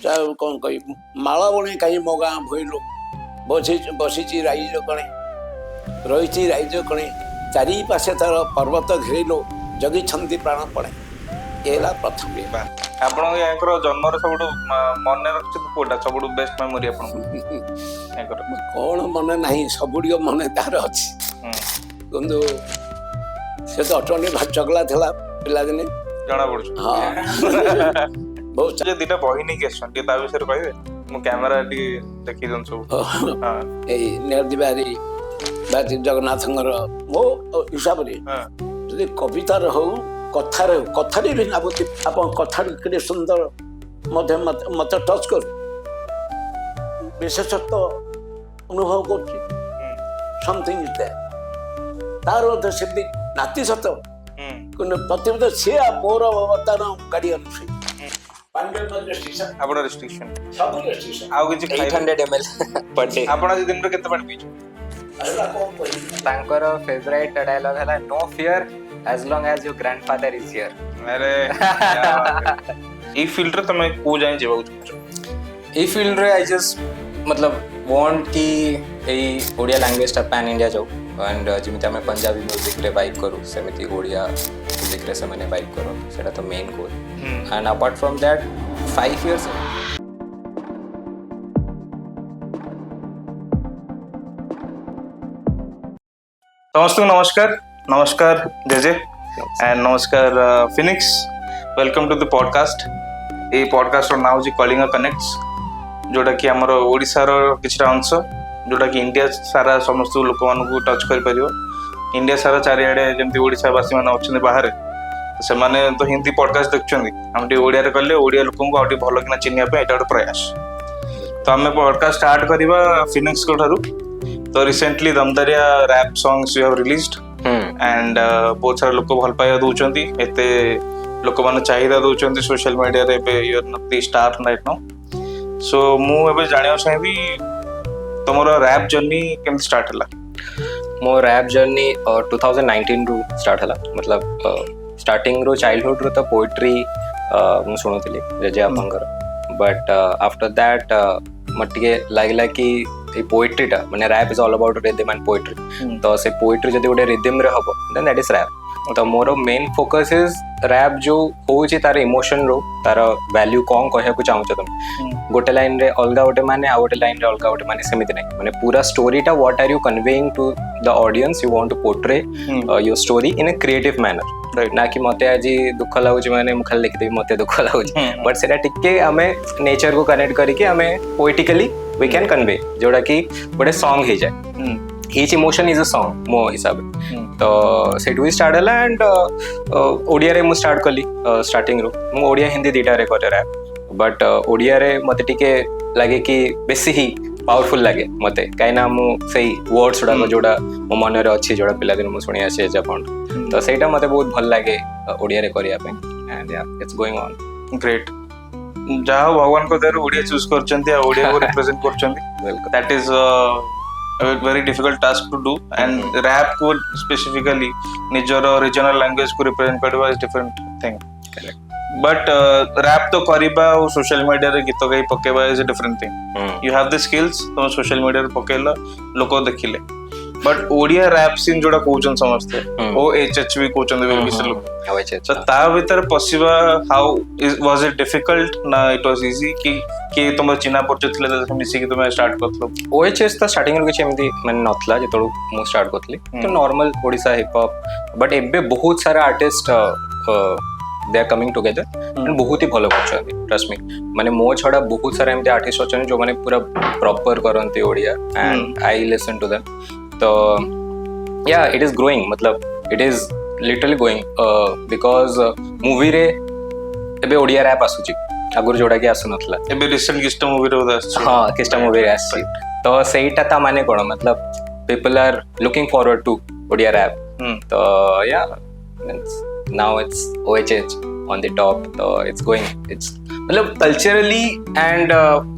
कौन कही माला बणे कहीं मो गाँ भइलो बसी राइज कणे रही राइज कणे चारि पाशे तार पर्वत घेरिलो जगी छंदी प्राण पड़े ये प्रथम ଆପଣ ୟାଙ୍କର ଜନ୍ମର ସବୁଠୁ ମନେ ରଖିଛନ୍ତି କୋଉଟା ସବୁଠୁ ବେଷ୍ଟ ମେମୋରି ଆପଣଙ୍କୁ ୟାଙ୍କର कौन मन नहीं सबुड़ मन तार अच्छी କିନ୍ତୁ ସେ ତ ଅଟୋମେଟିକ ଚଗଲା ଥିଲା ପିଲାଦିନେ ଜଣା ପଡୁଛି ହଁ ବହୁତ ଯେ ଦିଟା ବହି ନେଇକି ଆସିଛନ୍ତି ଟିକେ ତା ବିଷୟରେ କହିବେ ମୁଁ କ୍ୟାମେରା ଟିକେ ଦେଖି ଦିଅନ୍ତୁ ସବୁ ଏଇ ନେହଦି ବାରି ବା ଜଗନ୍ନାଥଙ୍କର ମୋ ହିସାବରେ ଯଦି କବିତାର ହଉ କଥାରେ ହଉ କଥାରେ ବି ଭାବୁଛି ଆପଣ କଥାଟି କେତେ ସୁନ୍ଦର ମଧ୍ୟ ମତେ ଟଚ୍ କରୁ ବିଶେଷତ୍ୱ ଅନୁଭବ କରୁଛି ସମଥିଙ୍ଗ ଇଜ୍ ଦେୟାର ତାର ମଧ୍ୟ ସେମିତି ନାତି ସତ କିନ୍ତୁ ପ୍ରତିବର୍ଷ ସିଏ ମୋର ବର୍ତ୍ତମାନ ଗାର୍ଡିଆନ ଆପଣ ରେଷ୍ଟ୍ରିକ୍ସନ ସବୁ ରେଷ୍ଟ୍ରିକ୍ସନ ଆଉ କିଛି 800 ml per day ଆପଣ ଆଜି ଦିନରେ କେତେ ପାଣି ପିଇଛନ୍ତି ତାଙ୍କର ଫେଭରାଇଟ ଡାୟଲଗ ହେଲା no fear as long as your grandfather is here अरे ई फील्ड रे तमे को जाय जेबा ए फील्ड रे आई जस्ट मतलब वांट कि ए ओडिया लैंग्वेज टा पैन इंडिया जाऊ एंड जिमिति हमें पंजाबी म्यूजिक रे वाइब करू सेमिति ओडिया म्यूजिक रे से माने वाइब करू सेटा तो main goal and apart from that 5 years समस्त नमस्कार नमस्कार जेजे एंड नमस्कार Phoenix welcome to the podcast ये पॉडकास्ट नाम हूँ कलिंग कनेक्ट्स जोटा कि आमर ओडिशार किछटा अंश जोटा कि इंडिया सारा समस्त लोक मानू टच कर पारिबो इंडिया सारा चारिआडे जमती ओडिशावासी मैंने अच्छे बाहर से माने तो हिंदी पॉडकास्ट देखुं आम टे ओडिया कले ओडिया लोक आगे भल कि चिन्ह यहाँ गोटे प्रयास तो आम पॉडकास्ट स्टार्ट करवा फिनिक्स को ठारू तो रिसेंटली दमदारिया rap songs you have released and बहुत सारा लोक भल पाइबा दौरान एते लोक मैंने चाहिदा दौरान सोशल मीडिया रे you are not the star right now so मु एबे जानिया चाहिबी तमरो रैप जर्नी केमति स्टार्ट हला मो रैप जर्नी 2019 रु स्टार्ट हला मतलब स्टार्टिंग रो चाइल्डहुड रो तो पोएट्री मु सुनुतली जेजे आपंकर बट आफ्टर दैट मटिके लागला कि ए पोएट्री टा माने rap is all about rhythm and poetry तो से पोएट्री जदी गोटे रिदम रे हबो देन दैट इज रैप तो मोर मेन फोकस इज रैप जो होची तार इमोशन रो तार वैल्यू कोन कहया को चाहू तुम गोटे लाइन रे अलगा गोटे माने आ गोटे लाइन रे अलगा गोटे माने सेमिति नै माने पूरा स्टोरी टा what are you conveying to the audience you want to portray your story in a creative manner right ना कि मते आज दुख लागुच माने मु खाली लिख देबी मते दुख लागुच बट सेटा टिके हमें नेचर को कनेक्ट करके हमें पोएटिकली वी कैन कन्वे जोड़ा कि गोटे सॉन्ग हे जाए each emotion is a song मो हिसाब तो सेटू स्टार्ट हला एंड ओडिया रे मु स्टार्ट कली स्टार्टिंग रो मु ओडिया हिंदी दीटा रे करे रैप बट ओडिया रे मते टिके लागे कि बेसी ही पावरफुल लागे मते काइना मु सेही वर्ड्स उडा जोड़ा मो मन रे अछि जोड़ा पिला दिन मु सुनि आसे जापन तो सेटा मते बहुत भल लागे ओडिया रे करिया पे एंड या इट्स गोइंग ऑन ग्रेट जहाँ भगवान को दर ओडिया चूज करचंती ओडिया को रिप्रेजेंट करचंती that is a very difficult task to do and rap को specifically निजर regional language को represent करवा is different thing but rap तो करिबा और social media रे गीत गाई पकेबा is a different thing you have the skills तो social media रे पकेला लोक देखिले but ओडिया रैप सीन जोड़ा कोचन समझते ओ एचएचवी कोचन दे विषय लोग तो ता भीतर पसिबा हाउ वाज इट डिफिकल्ट ना इट वाज इजी कि तुम चिन्हा परिचय थिले त मिसी कि तुम स्टार्ट करथलो ओएचएस तो स्टार्टिंग रो किछ एमदी माने नथला जेतळो मु स्टार्ट करथली तो normal Odisha hip hop but एबे बहुत सारा artist they are coming together and बहुत ही भलो करछन ट्रस्ट मी माने मो छडा बहुत सारा एमदी आर्टिस्ट अछन जो माने पूरा प्रॉपर करनते Odia and I listen to them तो या इट इज ग्रोइंग मतलब it is literally going because movie रे एबे ओडिया रैप आसुची आगुर जोड़ा कि आसु नथला एबे रिसेंट किस्टा मूवी रे आसुची हां किस्टा मूवी रे आसुची तो सेटा ता माने कोन मतलब people are looking forward to Odia rap तो या नाउ इट्स ओएचएच ऑन द टॉप तो इट्स गोइंग इट्स मतलब कल्चरली एंड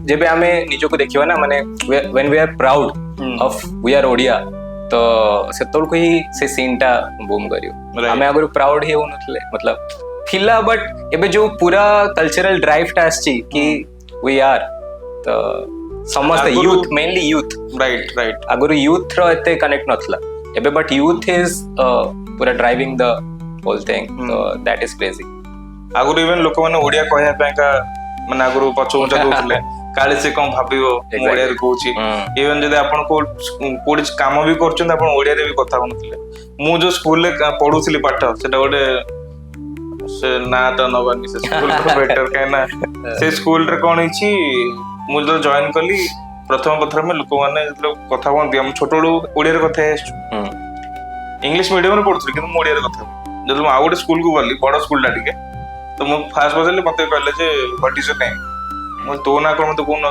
जेबे हमें निजो को देखियो ना माने when we are proud of we are Odia तो सेतोल को ही से सीन टा बूम करियो हमें अगर प्राउड ही होनथले मतलब थिला बट एबे जो पूरा कल्चरल ड्राइव टा आछि कि we are तो समस्त youth mainly youth राइट आगुरी youth रो एते कनेक्ट नथला एबे बट youth is पूरा ड्राइविंग द होल थिंग तो दैट इज क्रेजी आगुरी इवन लोक माने ओडिया कहया पे का माने आगुरी पछौचा दोथले काले से कम भाबियो ओडिया रे कहूची इवन जदि आपण को कोडी काम भी करछन आपण ओडिया रे भी कथा होनथले मु जो स्कूल रे पढुथली पाठ सेटा गोटे से ना तो नबानी से स्कूल को बेटर कहना से स्कूल रे कोन हिची मु जो जॉइन कली प्रथम में लोक माने मतलब कथा कोन हम छोटोडू ओडिया रे कथा इंग्लिश मीडियम रे पढुथली कि ओडिया रे कथा जब मैं आउट स्कूल को गली बड़ स्कूल टा टिके तो मु फास्ट बजले मते कहले जे व्हाट इज योर नेम मु तो ना कोन तो कोन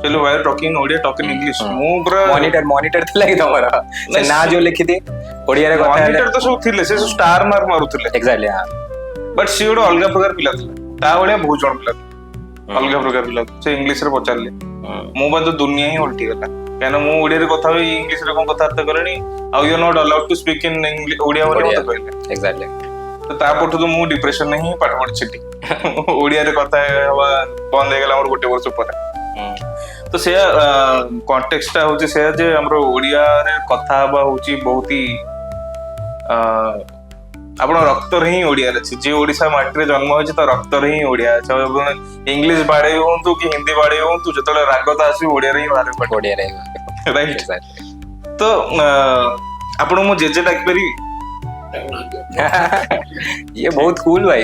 चलो wire talking Odia talking English मु पूरा मॉनिटर थिला कि तमरा से ना जो लिखि दे ओडिया रे कथा मॉनिटर तो सब थिले से स्टार मार्क मारुथिले एग्जैक्टली हां बट सी ओडो अलग प्रकार पिला थिला ता बळे बहुत जण पिला अलग प्रकार पिला से इंग्लिश रे पचारले मु बा तो दुनिया ही उल्टी गला कहना मु ओडिया रे कथा होई इंग्लिश रे कोन कथा अर्थ करनी आउ you are not allowed to speak in English Odia वाले मत कहले एग्जैक्टली तो ता पठो तो मु डिप्रेशन में ही पाठ पढ छिटी ओडिया रे कथा हवा बंद हे गला हमर गोटे वर्ष पर तो से कॉन्टेक्स्ट ता होची से जे हमरो ओडिया रे कथा हवा होची बहुत ही आपण रक्त रे ही ओडिया रे जे ओडिसा माटी रे जन्म होची तो रक्त रे ही ओडिया छ इंग्लिश बाडे होंतु कि हिंदी बाडे होंतु जतले रागता आसी ओडिया रे ही बारे पड ओडिया रे राइट तो आपण मु जेजे डाकबेरी ये बहुत कूल भाई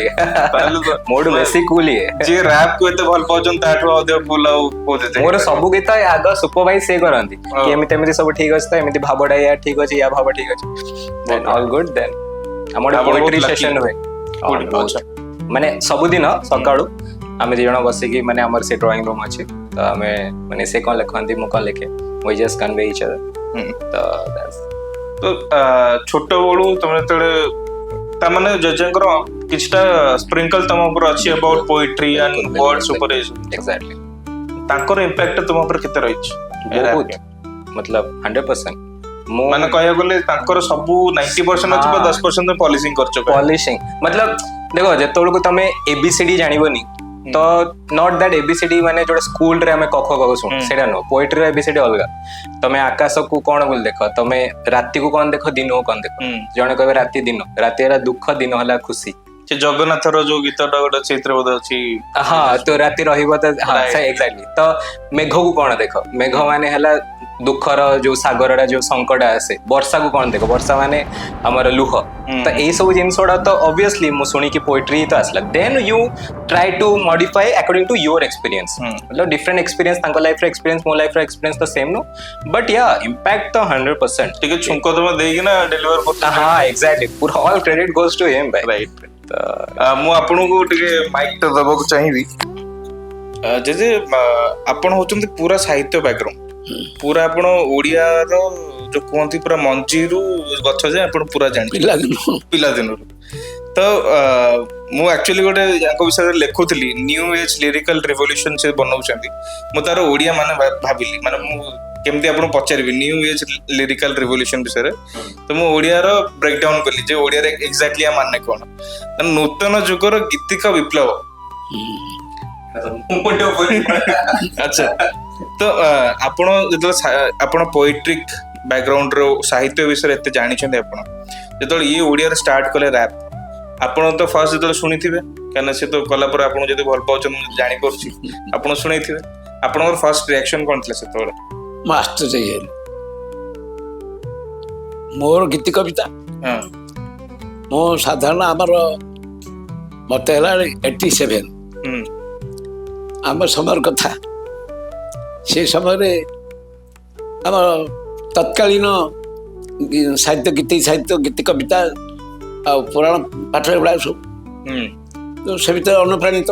मोड बेसी कूल ये जे रैप को एते भल पाउछन ताठो अदे फुल आउ कोजे मोर सब गीत आग सुपरवाइज से करंती कि एमिते सब ठीक अछि त एमिते भाबडा या ठीक अछि या भाब ठीक अछि देन ऑल गुड देन हमर पोएट्री सेशन हुए माने सब दिन सकाळू आमे दी जण बसी कि माने हमर से ड्राइंग रूम अछि त आमे माने से कोन लिखंती मु कोन लिखे we just convey each other तो दैट्स तो छोट बळू तमे तळे ता माने जजंकर किछटा स्प्रिंकल तम ऊपर अछि अबाउट पोएट्री एंड वर्ड्स ऊपर एग्जैक्टली ताकर इंपैक्ट तम ऊपर केते रहि बहुत मतलब 100% माने कहया गले ताकर सब 90% अछि पर 10% पॉलिशिंग करछो पॉलिशिंग मतलब देखो जेतोळ को तमे एबीसीडी जानिबोनी तो नॉट दैट एबीसीडी माने जोडा स्कूल रे हमें कख कख सुन सेडा नो पोएट्री रे एबीसीडी अलगा तमे आकाश को कोन बोल देखो तमे राती को कोन देखो दिन को कोन देखो जने कहबे राती दिन राती रा दुख दिन हला खुशी से जगन्नाथ रो जो गीतटा गोटे चित्र बोध अछि हां तो राती रहिबो त हां एग्जैक्टली तो मेघ को कोन देखो मेघ माने हला दुखर जो सागररा जो संकट आसे वर्षा को कोन देखो वर्षा माने हमर लुह तो ए सब जिनसोडा तो ऑब्वियसली मु सुनी कि पोएट्री तो आसला then you try to modify according to your experience मतलब डिफरेंट एक्सपीरियंस तांको लाइफ रे एक्सपीरियंस मो लाइफ रे एक्सपीरियंस तो सेम नो बट या इंपैक्ट तो 100% ठीक है छुंको तो देगी ना डिलीवर करता हां एग्जैक्टली पूरा all credit goes to him भाई राइट मु आपन को टिके माइक तो दबो चाहिबी जे आपन होचंती पूरा साहित्य बैकग्राउंड पूरा आपण ओडिया रो जो कोंती पूरा मंजी रु गछ जे आपण पूरा जानि पिला दिन तो मु एक्चुअली गोटे याको विषय लेखुतली न्यू एज लिरिकल रिवोल्यूशन से बनाउछंती मु तार ओडिया माने भाबिली माने मु केमती आपण पचारबी न्यू एज लिरिकल रिवोल्यूशन विषय तो मु ओडिया रो ब्रेक डाउन कली जे ओडिया रे एग्जैक्टली आ माने कोन नूतन जुगर गीतिक विप्लव अच्छा तो आपण जतो आपण पोएट्रिक बैकग्राउंड रो साहित्य विषय एते जानि छन आपण जतो ये ओडिया रे स्टार्ट कले रैप आपण तो फर्स्ट जतो सुनिथिबे कने से तो कला पर आपण जदी भल पाउछन जानि परछि आपण सुनैथिबे आपनर फर्स्ट रिएक्शन कोन थले से तोरे मास्टर चाहिए मोर गीति कविता हां मो साधारण हमर मते हला 87 आम समय कथा से समय आम तत्कालीन साहित्य गीति कविता आ पुराण पाठ गुड़ा सब तो से भर अनुप्राणित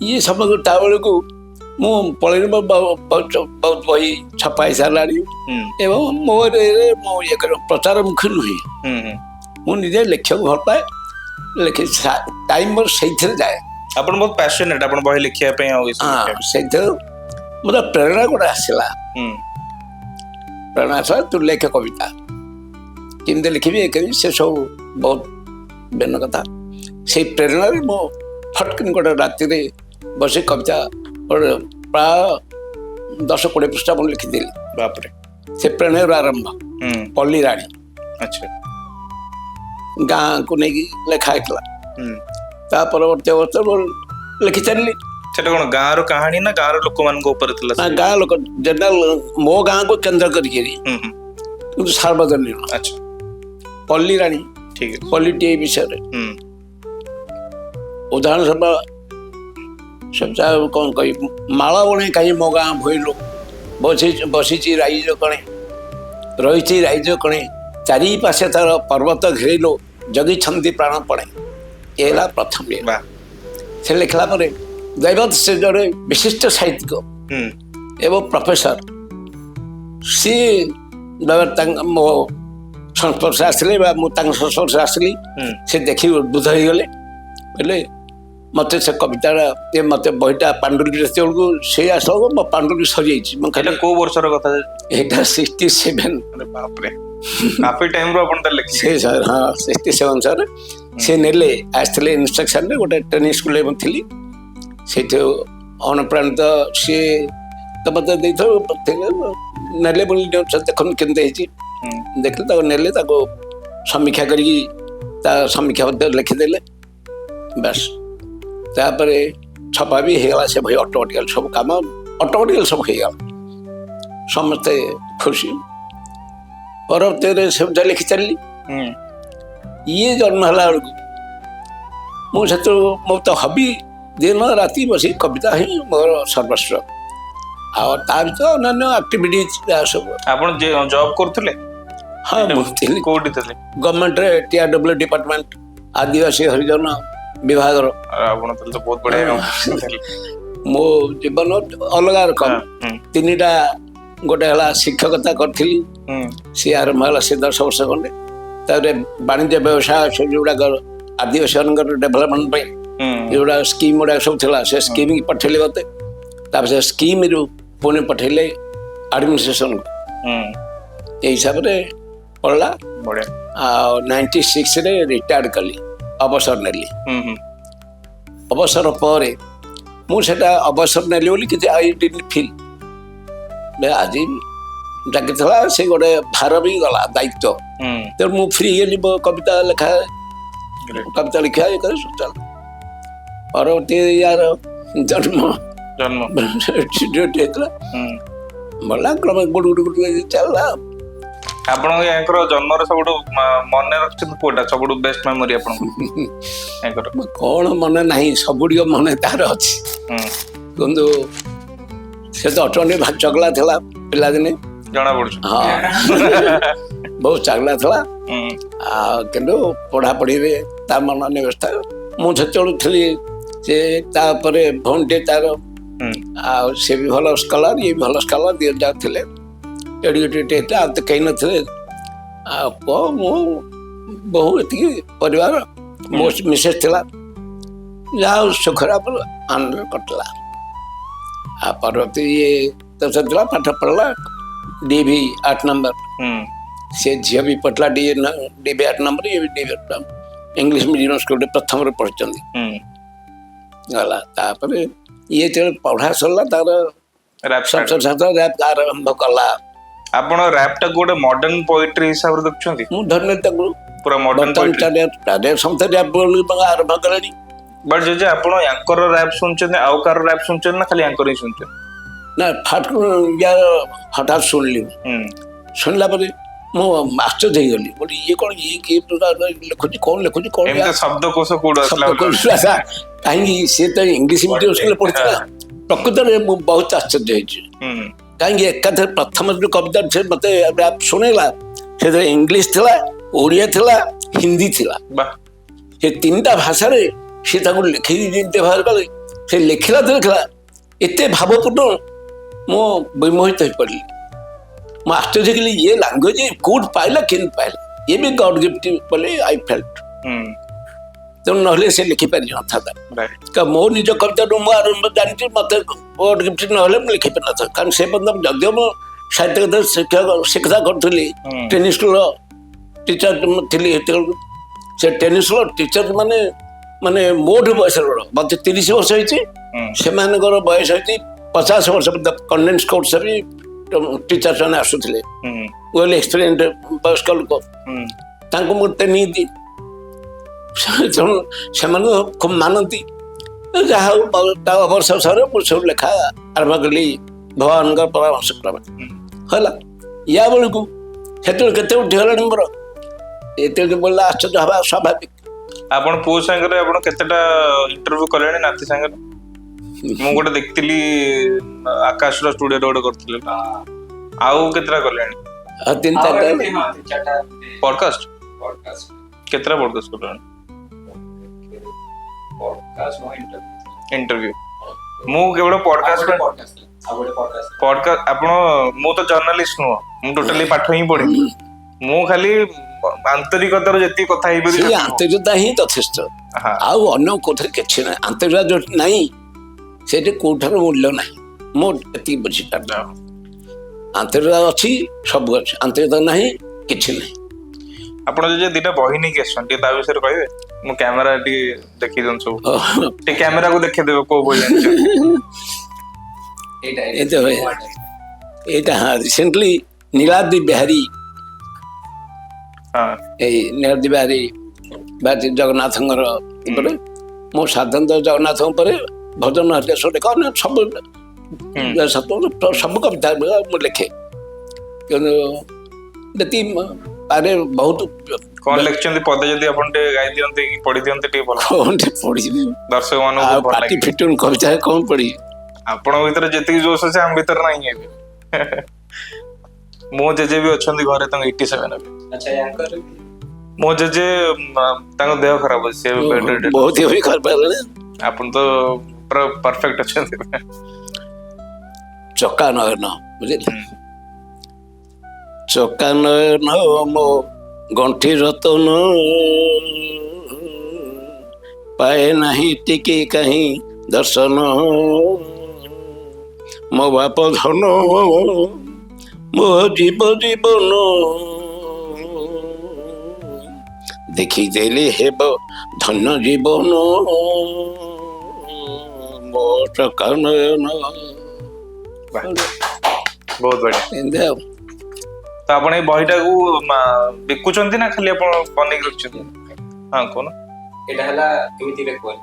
ये समय बेलू मु पढ़ी बहुत बही छपाई सारा एवं मो ये प्रचार मुखी नुहे मुझे लिखा भल पाए लिखे टाइम मोर से जाए आपण बहुत पैशनेट आपण बही लिखिया पे हां से मतलब प्रेरणा गोटे आसला प्रेरणा आसला तू लेख कविता केमती लिखी एक से सब बहुत भिन्न कथा से प्रेरणा मो फटकिन गोटे राति ବସି କବିତା ପ୍ରାୟ 10-20 ପୃଷ୍ଠା ମୁଁ ଲେଖିଥିଲି। ବାପରେ। ସେ ପ୍ରେରଣାର ଆରମ୍ଭ ପଲ୍ଲୀ ରାଣୀ ଆଚ୍ଛା। ଗାଁକୁ ନେଇକି ଲେଖା ହେଇଥିଲା। ତା ପରବର୍ତ୍ତୀ ଅବସ୍ଥା ଲେଖି ଚାଲିଲି। ସେଟା କଣ ଗାଁର କାହାଣୀ ନା ଗାଁର ଲୋକମାନଙ୍କ ଉପରେ ଥିଲା? ନା ଗାଁ ଲୋକ ଜେନେରାଲ ମୋ ଗାଁକୁ କେନ୍ଦ୍ର କରିକି କିନ୍ତୁ ସାର୍ବଜନୀନ। ଆଚ୍ଛା। ପଲ୍ଲୀ ରାଣୀ ଠିକ ଅଛି। ପଲ୍ଲୀଟି ବିଷୟରେ ଉଦାହରଣ ସ୍ୱରୂପ କଣ କହିବି, ମାଳ ବଣେ କାହିଁ ମୋ ଗାଁ ଭୋଇଲୁ, ବସିଛି ରାଇଜ କଣେ, ରହିଛି ରାଇଜ କଣେ, ଚାରି ପାଶେ ତାର ପର୍ବତ ଘେରିଲୁ, ଜଗିଛନ୍ତି ପ୍ରାଣପଣେ। ଏ ହେଲା ପ୍ରଥମ। ସେ ଲେଖିଲା ପରେ ଦୈବତ ସେ ଜଣେ ବିଶିଷ୍ଟ ସାହିତ୍ୟିକ ଏବଂ ପ୍ରଫେସର। ସିଏ ମୋ ସଂସ୍ପର୍ଶ ଆସିଲେ ବା ମୁଁ ତାଙ୍କ ସଂସ୍ପର୍ଶ ଆସିଲି, ସେ ଦେଖି ଉଦ୍ବୁଦ୍ଧ ହେଇଗଲେ। କହିଲେ ମତେ ସେ କବିତାଟା ମତେ ବହିଟା ପାଣ୍ଡୁଲିପି ଯେତେବେଳକୁ ସେ ଆସିଲା ମୋ ପାଣ୍ଡୁଲିପି ସରିଯାଇଛି। ମୁଁ କହିଲି କୋଉ ବର୍ଷର କଥା? ଏଇଟା 67। ବାପରେ, କାଫି ଟାଇମ୍ ରୁ ଆପଣ ତାହେଲେ ଲେଖିଲେ? ହଁ 67 ସାରେ ସେ ନେଲେ, ଆସିଥିଲେ ଇନଷ୍ଟ୍ରକ୍ସନରେ। ଗୋଟେ ଟ୍ରେନିଂ ସ୍କୁଲରେ ମୁଁ ଥିଲି, ସେଇଠୁ ଅନୁପ୍ରାଣିତ ସିଏ ତ ମତେ ଦେଇଥାଉ ନେଲେ ବୋଲି ଦେଖନ୍ତୁ କେମିତି ହେଇଛି। ଦେଖିଲେ ତାକୁ ନେଲେ, ତାକୁ ସମୀକ୍ଷା କରିକି ତା ସମୀକ୍ଷା ମଧ୍ୟ ଲେଖିଦେଲେ। ବାସ୍, ତାପରେ ଛପା ବି ହେଇଗଲା ସେ ବହି। ଅଟୋମେଟିକାଲ ସବୁ କାମ ଅଟୋମେଟିକାଲ ସବୁ ହେଇଗଲା, ସମସ୍ତେ ଖୁସି। ପରବର୍ତ୍ତୀରେ ସେମିତି ଲେଖି ଚାଲିଲି। ଇଏ ଜନ୍ମ ହେଲା ବେଳକୁ ମୁଁ ସେତେବେଳେ ମୋ ତ ହବି ଦିନ ରାତି ବସି କବିତା ହିଁ ମୋର ସର୍ବସ୍ୱ। ଆଉ ତା ଭିତରେ ଅନ୍ୟାନ୍ୟ ଆକ୍ଟିଭିଟିଜ୍ ଯାହା ସବୁ। ଆପଣ ଜବ୍ କରୁଥିଲେ? ହଁ, ମୁଁ ଥିଲି। କୋଉଠି ଥିଲେ? ଗଭର୍ଣ୍ଣମେଣ୍ଟରେ TRW ଡିପାର୍ଟମେଣ୍ଟ, ଆଦିବାସୀ ହରିଜନ ବିଭାଗର। ଆପଣ ତ ବହୁତ ବଢିଆ। ମୋ ଜୀବନ ଅଲଗା ରକମ। ତିନିଟା, ଗୋଟେ ହେଲା ଶିକ୍ଷକତା କରିଥିଲି, ସିଏ ଆରମ୍ଭ ହେଲା ସେ 10 ବର୍ଷ ଖଣ୍ଡେ। ତାପରେ ବାଣିଜ୍ୟ ବ୍ୟବସାୟ ସବୁ ଯୋଉଗୁଡାକ ଆଦିବାସୀ ମାନଙ୍କର ଡେଭଲପମେଣ୍ଟ ପାଇଁ ଯୋଉଗୁଡା ସ୍କିମ୍ ଗୁଡାକ ସବୁ ଥିଲା, ସେ ସ୍କିମ୍ ପଠେଇଲେ ମତେ। ତାପରେ ସେ ସ୍କିମ୍ରୁ ପୁଣି ପଠେଇଲେ ଆଡମିନିଷ୍ଟ୍ରେସନକୁ। ଏଇ ହିସାବରେ ପଢିଲା। ଆଉ 96ରେ ରିଟାୟାର୍ଡ କଲି, ଅବସର ନେଲି। ଅବସର ପରେ ମୁଁ ସେଟା ଅବସର ନେଲି ବୋଲି କିଛି ଆଇ ଡିଡଣ୍ଟ ଫିଲ୍। ଆଜି ଡାକିଥିଲା, ସେ ଗୋଟେ ଭାର ବି ଗଲା, ଦାୟିତ୍ୱ। ତେଣୁ ମୁଁ ଫ୍ରି ହେଲି, କବିତା ଲେଖା, କବିତା ଲେଖିବା ଇଏ କରି ଚାଲ। ପରବର୍ତ୍ତୀ ୟାର ଜନ୍ମ ହେଇଥିଲା, ଭଲ କ୍ରମେ ଗୁଡୁ ଚାଲିଲା। ଆପଣଙ୍କ ୟାଙ୍କର ଜନ୍ମର ସବୁଠୁ ମନେ ରଖିଛନ୍ତି କୋଉଟା, ସବୁଠୁ ବେଷ୍ଟ ମେମୋରି ଆପଣଙ୍କର? କଣ ମନେ ନାହିଁ, ସବୁଟିକ ମନେ ତାର ଅଛି। କିନ୍ତୁ ସେ ତ ଅଟୋମେଟିକ ଚଗଲା ଥିଲା ପିଲାଦିନେ, ଜଣା ପଡୁଛି। ହଁ, ବହୁତ ଚଗଲା ଥିଲା। ଆଉ କିନ୍ତୁ ପଢାପଢିରେ ତା ମନ ନିବେଶ। ମୁଁ ସେତେବେଳୁ ଥିଲି, ସେ ତାପରେ ଭଉଣୀଟେ ତାର, ଆଉ ସେ ବି ଭଲ ସ୍କଲାର, ଇଏ ବି ଭଲ ସ୍କଲାର, ଦି ଜଣ ଥିଲେ। ଏଡୁକେଟେଡ୍ ଆଉ ତ କେହି ନଥିଲେ। ଆଉ ପୁଅ, ମୁଁ, ବୋହୁ, ଏତିକି ପରିବାର। ମୋ ମିସେସ୍ ଥିଲା। ଯାହା ହଉ ସୁଖରେ ଆନନ୍ଦରେ କଟିଲା। ଆଉ ପରବର୍ତ୍ତୀ ଇଏ ତ ଥିଲା, ପାଠ ପଢିଲା DV 8 ନମ୍ବର। ସେ ଝିଅ ବି ପଢିଲା DV 8 ନମ୍ବର, ଇଏ ବି DV 8 ନମ୍ବର। ଇଂଲିଶ ମିଡିୟମ ସ୍କୁଲରେ ପ୍ରଥମରେ ପଢିଛନ୍ତି। ଗଲା, ତାପରେ ଇଏ ଯେତେବେଳେ ପଢା ସରିଲା, ତାର ଆରମ୍ଭ କଲା। ଆପଣ ରାପ୍ ଟାକୁ ଗୋଟେ ମଡର୍ନ ପୋଏଟ୍ରି ହିସାବରେ ଦେଖୁଛନ୍ତି? ମୁଁ ଧରିଲେ ତାକୁ ପୁରା ମଡର୍ନ ପୋଏଟ୍ରି ସମସ୍ତେ ଆରମ୍ଭ କଲେଣି। ବଟ୍ ଯଦି ଆପଣ ୟାଙ୍କର ରାପ୍ ଶୁଣୁଛନ୍ତି, ଆଉ କାହାର ରାପ୍ ଶୁଣୁଛନ୍ତି ନା ଖାଲି ୟାଙ୍କର ହିଁ ଶୁଣୁଛନ୍ତି? ନା, ହଠାତ୍ ଶୁଣିଲି। ଶୁଣିଲା ପରେ ମୁଁ ଆଶ୍ଚର୍ଯ୍ୟ ହେଇଗଲି। ବୋଲି ଇଏ କଣ, ଇଏ କିଏ ଲେଖୁଛି, କଣ ଲେଖୁଛି, କଣ ଶବ୍ଦକୋଷ କୋଉଠୁ ଆସିଲା? କାହିଁକି ସିଏ ତ ଇଂଲିଶ ମିଡିୟମ ସ୍କୁଲରେ ପଢୁଥିଲା। ପ୍ରକୃତରେ ମୁଁ ବହୁତ ଆଶ୍ଚର୍ଯ୍ୟ ହେଇଛି। କାହିଁକି ଏକାଥରେ ପ୍ରଥମ ଯୋଉ କବିତା ସେ ମତେ ଶୁଣେଇଲା, ସେଥିରେ ଇଂଲିଶ ଥିଲା, ଓଡ଼ିଆ ଥିଲା, ହିନ୍ଦୀ ଥିଲା। ସେ ତିନିଟା ଭାଷାରେ ସେ ତାକୁ ଲେଖିକି ଯେମିତି ବାହାର କଲେ, ସେ ଲେଖିଲା ଏତେ ଭାବପୂର୍ଣ୍ଣ, ମୁଁ ବିମୋହିତ ହେଇପଡ଼ିଲି। ମୁଁ ଆଶ୍ଚର୍ଯ୍ୟ କଲି, ଇଏ ଲାଙ୍ଗୁଏଜ କୋଉଠି ପାଇଲା, କେମିତି ପାଇଲା? ଇଏ ବି ଗଡ୍ ଗିଫ୍ଟ ବୋଲି ଆଇ ଫେଲ୍ଟ। ତେଣୁ ନହେଲେ ସେ ଲେଖିପାରି ନଥାନ୍ତା। ମୋ ନିଜ କବିତାରୁ ମୁଁ ଆରମ୍ଭ ଜାଣିଛି, ମତେ ଗଡ୍ ଗିଫ୍ଟ ନହେଲେ ମୁଁ ଲେଖିପାରିନଥାନ୍ତି। କାରଣ ସେ ପର୍ଯ୍ୟନ୍ତ ଯଦିଓ ମୁଁ ସାହିତ୍ୟ ଶିକ୍ଷା କରୁଥିଲି, ଟେନିସ୍ ସ୍କୁଲର ଟିଚର ଥିଲି ସେତେବେଳକୁ। ସେ ଟେନିସ୍ ସ୍କୁଲର ଟିଚର ମାନେ ମୋଠୁ ବୟସରେ ବଡ଼। ମତେ 30 ବର୍ଷ ହେଇଛି, ସେମାନଙ୍କର ବୟସ ହେଉଛି 50 ବର୍ଷ କନ୍ଭେନ୍ସ କୋର୍ସ ବି ଟିଚର୍ସ ମାନେ ଆସୁଥିଲେ ୱେଲ୍ ଏକ୍ସପିରିଏନ୍ସ ବୟସ୍କ ଲୋକ ତାଙ୍କୁ ମୁଁ ଟ୍ରେନିଂ ଦିଏ ସେମାନେ ଖୁବ୍ ମାନନ୍ତି ଯାହା ହଉ ତା ଅବସରରେ ମୁଁ ସବୁ ଲେଖା ଆରମ୍ଭ କଲି ଭଗବାନଙ୍କର ପରାମର୍ଶ କ୍ରମେ ହେଲା। ୟା ବେଳକୁ ସେତେବେଳେ କେତେ ଉଠିଗଲାଣି ମୋର ଏତେବେଳେ ବୋଲିଲା ଆଶ୍ଚର୍ଯ୍ୟ ହେବା ସ୍ୱାଭାବିକ। ଆପଣ ପୁଅ ସାଙ୍ଗରେ ଆପଣ କେତେଟା ଇଣ୍ଟରଭ୍ୟୁ କଲେଣି ନାତି ସାଙ୍ଗରେ? ମୁଁ ଗୋଟେ ଦେଖିଥିଲି ଆକାଶର ଷ୍ଟୁଡିଓରେ ଗୋଟେ କରିଥିଲେ ଆଉ କେତେଟା କଲେଣି? 3-4ଟା ପଡକାଷ୍ଟ କେତେଟା ପଡକାଷ୍ଟ କଲେଣି? ଇଣ୍ଟରଭ୍ୟୁ ମୁଁ କେବଳ ପଡକାଷ୍ଟ ଆପଣ ମୁଁ ତ ଜର୍ଣ୍ଣାଲିଷ୍ଟ ନୁହଁ ମୁଁ ଟୋଟାଲି ପାଠ ହିଁ ପଢିନି ମୁଁ ଖାଲି ଆନ୍ତରିକତାର ଯେତିକି କଥା ହେଇପାରିବି ଆନ୍ତରିକତା ହିଁ ଯଥେଷ୍ଟ ଆଉ ଅନ୍ୟ କୋଉଥିରେ କିଛି ନାହିଁ ଆନ୍ତରିକତା ଯୋଉଠି ନାହିଁ ସେଠି କୋଉଠାର ମୂଲ୍ୟ ନାହିଁ ମୁଁ ଏତିକି ବୁଝିପାରିଲି ଆନ୍ତରିକତା ଅଛି ସବୁ ଅଛି ଆନ୍ତରିକତା ନାହିଁ କିଛି ନାହିଁ। ଆପଣ ଯଦି ଦିଟା ବହି ନେଇକି ଆସିଛନ୍ତି ତା ବିଷୟରେ କହିବେ ମୁଁ କ୍ୟାମେରା ଟିକେ ଦେଖି ଦିଅନ୍ତୁ ସବୁ ଟିକେ କ୍ୟାମେରାକୁ ଦେଖେଇଦେବେ କୋଉ ବହି ଏଇଟା ହଁ ରିସେଣ୍ଟଲି ନୀଳାଦ୍ରି ବିହାରୀ ଏଇ ନୀଳାଦ୍ରି ବିହାରୀ ଜଗନ୍ନାଥଙ୍କର ଉପରେ ମୁଁ ସାଧାରଣତଃ ଜଗନ୍ନାଥଙ୍କ ଉପରେ ଭଜନ ସବୁ ସବୁ କବିତା ମୁଁ ଲେଖେ କିନ୍ତୁ ଯେତିକି ପାରେ ବହୁତ କଣ ଲେଖିଛନ୍ତି ପଦେ ଯଦି ଆପଣ ଟିକେ ଗାଇ ଦିଅନ୍ତେ କି ପଢି ଦିଅନ୍ତେ ଟିକେ ଭଲ ପଢିବି ଦର୍ଶକ ମାନଙ୍କୁ ପାଟି ଫିଟୁନି କବିତା କଣ ପଢିବି ଆପଣଙ୍କ ଭିତରେ ଯେତିକି ଜୋଶ ଅଛି ଆମ ଭିତରେ ନାହିଁ ଏବେ। ମୋ ଜେଜେ ବି ଅଛନ୍ତି ଘରେ ତାଙ୍କ 87 ଏବେ ମୋ ଜେଜେ ତାଙ୍କ ଦେହ ଖରାପ ଅଛି ସେ ବହୁତ ଆପଣ ତ ପୁରା ପରଫେକ୍ଟ ଅଛନ୍ତି। ଚକା ନୟନ ବୁଝିଲେ ଚକା ନୟନ ମୋ ଗଣ୍ଠି ରତନ ପାଏ ନାହିଁ ଟିକେ କାହିଁ ଦର୍ଶନ ମୋ ବାପ ଧନ ମୋ ଜୀବନ ଦେଖିଦେଲେ ହେବ ଧନ୍ୟ ଜୀବନ ମୋ ଚକା ନୟନ ବହୁତ ବଢିଆ। ତ ଆପଣ ଏଇ ବହିଟାକୁ ବିକୁଛନ୍ତି ନା ଖାଲି ଆପଣ ବନେଇକି ରଖିଛନ୍ତି? ହଁ କହୁନ। ଏଇଟା ହେଲା ଏମିତି ଲେଖୁନି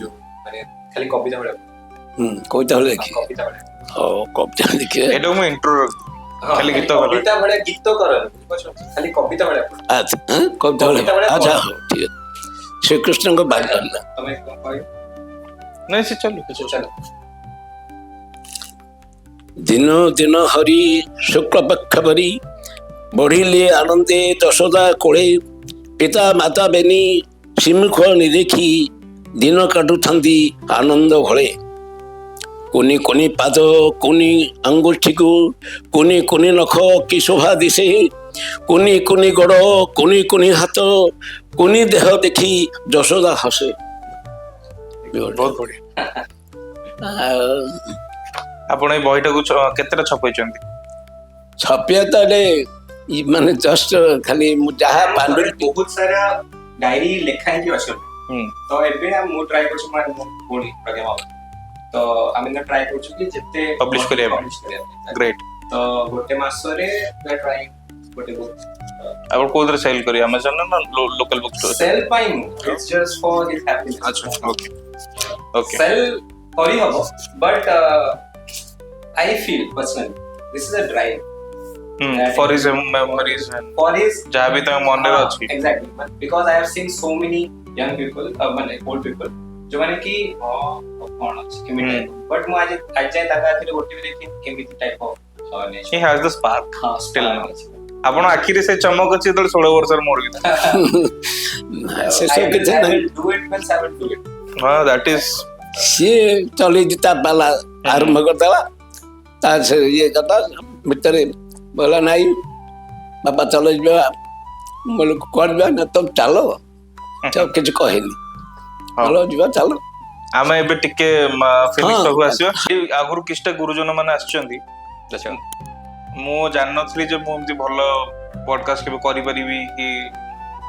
ଯୋଉ ମାନେ ଖାଲି କବିତା ଭଳିଆ କବିତା ଭଳିଆ ଦେଖି ହଉ କବିତା ଦେଖିବେ ଏଇଟା ମୁଁ ଇଣ୍ଟ୍ରୋ ଖାଲି ଗୀତ କବିତା ଭଳିଆ ଗୀତ କରନି ଖାଲି କବିତା ଭଳିଆ ଆଚ୍ଛା କବିତା ଭଳିଆ ଆଚ୍ଛା ହଉ ଠିକ ଅଛି ଶ୍ରୀକୃଷ୍ଣଙ୍କ ବାଲ୍ୟ ହେଲା ତମେ କଣ କହିବ? ନାଇଁ ସେ ଚାଲୁ ଦିନ ଦିନ ହରି ଶୁକ୍ଳ ପକ୍ଷ ଭରି ବଢିଲେ ଆନନ୍ଦେ ଯଶୋଦା କୋଳେ ପିତା ମାତା ବେନି ସିମୁଖ ନିରେଖି ଦିନ କାଟୁଥାନ୍ତି ଆନନ୍ଦ ଭଳେ କୁନି କୁନି ପାଦ କୁନି ଆଙ୍ଗୁଠିକୁ କୁନି କୁନି ନଖ କି ଶୋଭା ଦିଶେ କୁନି କୁନି ଗୋଡ଼ କୁନି କୁନି ହାତ କୁନି ଦେହ ଦେଖି ଯଶୋଦା ହସେ। ବହୁତ ବଢିଆ। ଆପଣ ଏଇ ବହିଟାକୁ କେତେଟା ଛପେଇଛନ୍ତି? ଛପିଆ ତ ମାନେ ଜଷ୍ଟ ଖାଲି ମୁଁ ଯାହା ବହୁତ ସାରା ଡାଇରୀ ଲେଖା ହେଇକି ଅଛନ୍ତି ତ ଏବେ ମୁଁ ଟ୍ରାଏ କରୁଛି ପୁଣି ତ ଆମେ ଟ୍ରାଏ କରୁଛୁ କି ଯେତେ ପବ୍ଲିଶ କରିବା ଗ୍ରେଟ୍ ତ ଗୋଟେ ମାସରେ ଗୋଟେ ବୁକ୍ ଆପଣ କୋଉଥିରେ ସେଲ୍ କରିବେ Amazon ନା ଲୋକାଲ ବୁକ୍ ଷ୍ଟୋର? ସେଲ୍ ପାଇଁ it's just for his happiness. ଆଚ୍ଛା ଓକେ ଓକେ ସେଲ୍ କରି ହବ but I feel personally this is a drive for his memories and for his jaha bhi ta mon re achi exactly because I have seen so many young people old people जो माने कि कौन अछि केमिति but मु आज जाय ताका आखिरे गोटे भी देखि केमिति type of he has the spark still now आपण आखिरे से चमक अछि तो 16 वर्ष र मोर गीत से सब के do it means I will do it हां that is से चली जिता बाला आरंभ करतला ता से ये कथा भीतर बोला नहीं बाबा चलो जा बोले कर जा ना तुम चलो चल किछ कहेनी चलो जीवा चलो आमे एबे टिके फिनिक्स पाखु आसीबा आगुरु किछटा गुरुजन माने आछचंदी अच्छा मु जान नथली जे मु एमती भलो पॉडकास्ट केबे करि परिबी कि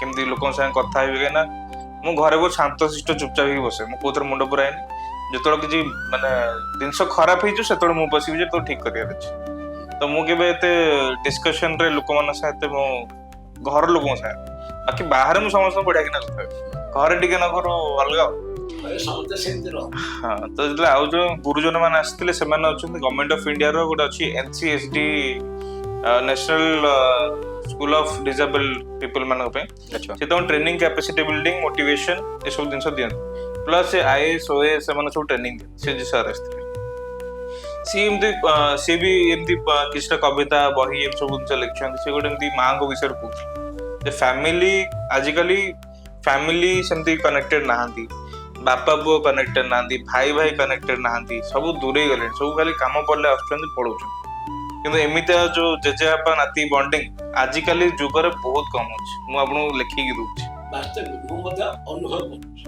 केमती लोकन संग कथा हेबे ना मु घरे को शांत शिष्ट चुपचाप ही बसे मु कोतर मुंड पुरायनी ଯେତେବେଳେ କିଛି ମାନେ ଜିନିଷ ଖରାପ ହେଇଯିବ ସେତେବେଳେ ମୁଁ ବସିବି ଯେ ତୋ ଠିକ କରିବାର ଅଛି। ତ ମୁଁ କେବେ ଏତେ ଡିସ୍କସନ ରେ ଲୋକମାନଙ୍କ ସାଥେ ମୁଁ ଘର ଲୋକଙ୍କ ସାଥେ ବାକି ବାହାରେ ମୁଁ ସମସ୍ତଙ୍କୁ ବଢିଆ କିନା କଥା ଘରେ ଟିକେ ନକରୁ ଅଲଗା। ସମସ୍ତେ ସେମିତି ରହ। ହଁ ତ ଯେତେବେଳେ ଆଉ ଯୋଉ ଗୁରୁଜନ ମାନେ ଆସିଥିଲେ ସେମାନେ ଅଛନ୍ତି ଗଭର୍ଣ୍ଣମେଣ୍ଟ ଅଫ ଇଣ୍ଡିଆର ଗୋଟେ ଅଛି NCSD national school of disable people ମାନଙ୍କ ପାଇଁ ସେ ତମ ଟ୍ରେନିଂ କ୍ୟାପାସିଟି ବିଲ୍ଡିଂ ମୋଟିଭେସନ ଏସବୁ ଜିନିଷ ଦିଅନ୍ତି ପ୍ଲସ୍ ସେ IAS OAS ସେମାନେ ସବୁ ଟ୍ରେନିଂ ଦିଅନ୍ତି। ସେ ସାର୍ ଆସିଥିଲେ ସିଏ ବି ଏମିତି କିଛିଟା କବିତା ବହି ଏମିତି ସବୁ ଜିନିଷ ଲେଖିଛନ୍ତି। ସେ ଗୋଟେ ଏମିତି ମାଙ୍କ ବିଷୟରେ କହୁଥିଲେ ଯେ ଫ୍ୟାମିଲି ଆଜିକାଲି ଫ୍ୟାମିଲି ସେମିତି କନେକ୍ଟେଡ ନାହାନ୍ତି, ବାପା ପୁଅ କନେକ୍ଟେଡ ନାହାନ୍ତି, ଭାଇ ଭାଇ କନେକ୍ଟେଡ ନାହାନ୍ତି, ସବୁ ଦୂରେଇ ଗଲେଣି, ସବୁ ଖାଲି କାମ ପଡ଼ିଲେ ଆସୁଛନ୍ତି ପଳଉଛନ୍ତି। କିନ୍ତୁ ଏମିତିଆ ଯୋଉ ଜେଜେବାପା ନାତି ବଣ୍ଡିଂ ଆଜିକାଲି ଯୁଗରେ ବହୁତ କମ ଅଛି। ମୁଁ ଆପଣଙ୍କୁ ଲେଖିକି ଦଉଛି ବାସ୍ତବ ମୁଁ ମଧ୍ୟ ଅନୁଭବ କରୁଛି।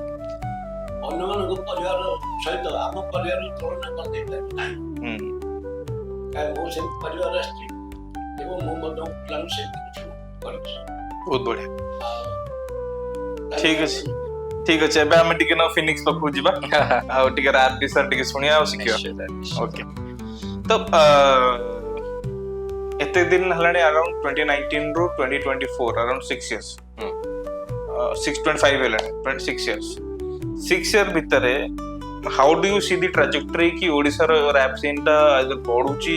ଅନ୍ୟମାନଙ୍କ ପରିବାର ସହିତ ଆମ ପରିବାର ତୁଳନା କରିଦେଇପାରିବି ନାହିଁ। କାରଣ ମୁଁ ସେମିତି ପରିବାର ଆସିଛି ଏବଂ ମୁଁ ମଧ୍ୟ ପିଲାଙ୍କୁ ସେମିତି କିଛି କରିଛି। ବହୁତ ବଢିଆ। ଠିକ ଅଛି ଠିକ ଅଛି ଏବେ ଆମେ ଟିକେ ନା ଫିନିକ୍ସ ପାଖକୁ ଯିବା ଆଉ ଟିକେ ରାପ୍ ବିଷୟରେ ଟିକେ ଶୁଣିବା ଆଉ ଶିଖିବା। ଓକେ ତ ଏତେ ଦିନ ହେଲାଣି around 2019 ରୁ 2024 around 6 years 6.5 ହେଲାଣି 26 years 6 year ଭିତରେ how do you see the trajectory କି ଓଡ଼ିଶାର rap scene ଟା ଆଗେ ବଢୁଛି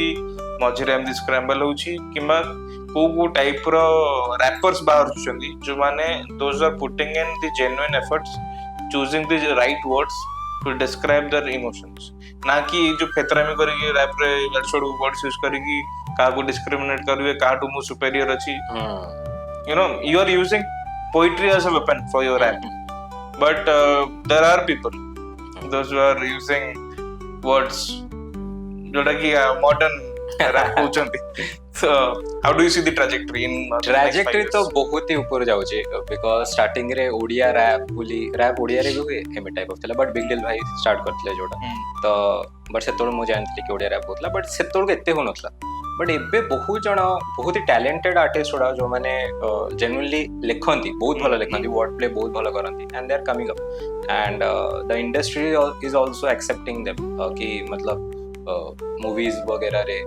ମଝିରେ ଏମିତି ସ୍କ୍ରାମ୍ବଲ ହଉଛି କିମ୍ବା କୋଉ ଟାଇପ ର ରାପର୍ସ ବାହାରୁଛନ୍ତି ଯୋଉମାନେ those are putting in the genuine efforts choosing the right words to describe their emotions ना कि जो फेतरामी करिକି रैप रे गडसोड वर्ड्स यूज करिକି काहाको डिस्क्रिमिनेट करिवे काहाटू मु सुपेरियर अछि you know you are using poetry as a weapon for your rap but there are people those who are using words जोटा कि modern rap होचंती so how do you see the trajectory in trajectory तो बहुत ही ऊपर जाउचे because starting रे Odia rap Odia रे भी M type of थला बट बिग डील भाई स्टार्ट करथले जोटा तो बट सेतोळ मु जानथि कि ओडिया रैप होतला बट सेतोळ के एते होनथला बट एबे बहुत जण बहुत ही टैलेंटेड आर्टिस्ट उडा जो माने जेन्युइनली लिखंती बहुत भलो लिखंती वर्ड प्ले बहुत भलो करंती and they are coming up and the industry is also accepting them कि मतलब मूवीज वगैरह रे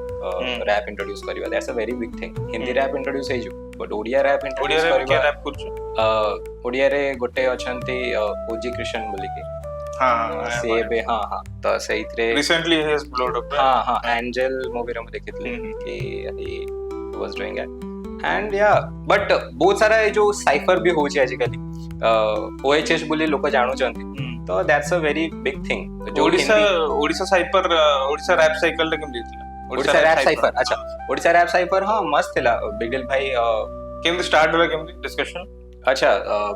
रैप इंट्रोड्यूस करिवा that's a very big thing Hindi rap introduce हे जो बट ओडिया रैप इंट्रोड्यूस करिवा रैप करछु ओडिया रे गोटे अछंती ओजी कृष्ण बोली के हां से बे हां तो सेइथरे रिसेंटली ही हैज ब्लोड अप हां एंजल मूवी रे म देखितली कि he was doing it and या बट बहुत सारा जो साइफर भी होची आजिकली OHS बोली लोक जानु चंती तो that's a very big thing Odisha cypher Odisha rap cycle रे केम दिथिला ओडिशा रैप साइफर अच्छा ओडिशा रैप साइफर हां मस्त थिला बिग डील भाई केम स्टार्ट होला केम डिस्कशन अच्छा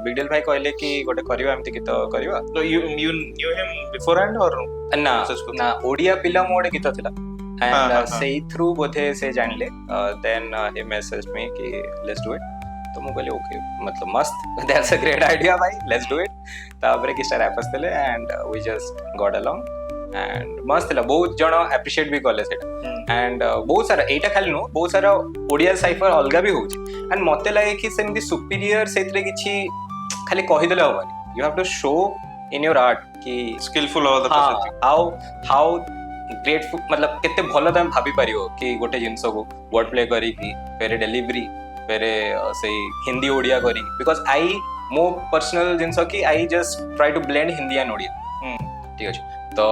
बिग डील भाई कहले कि गोटे करिवा एमति गीत करिवा तो you knew him before hand और ना ओडिया पिला मोड गीत थिला एंड सेई थ्रू बोथे से जानले देन ही मैसेज्ड मी कि लेट्स डू इट तो मु कहले ओके मतलब मस्त दैट्स अ ग्रेट आइडिया भाई लेट्स डू इट तापरे किस्टा रैपर्स थिले and we just got along and मस्त थिला बहुत जण एप्रिशिएट भी करले सेटा एंड बहुत सारा एटा खाली नो बहुत सारा ओडिया साइफर अलगा भी होची एंड मते लागे कि सेमदी सुपीरियर सेतरे किछि खाली कहि देले होबानी you have to show in your art कि skillful of the how grateful मतलब केते भलो तम भाबी परियो कि गोटे जिंस को वर्ड प्ले करी कि फेरे डिलीवरी फेरे से हिंदी ओडिया करी बिकॉज़ आई मो पर्सनल जिंस कि I just try to blend Hindi and Odia ठीक अछि तो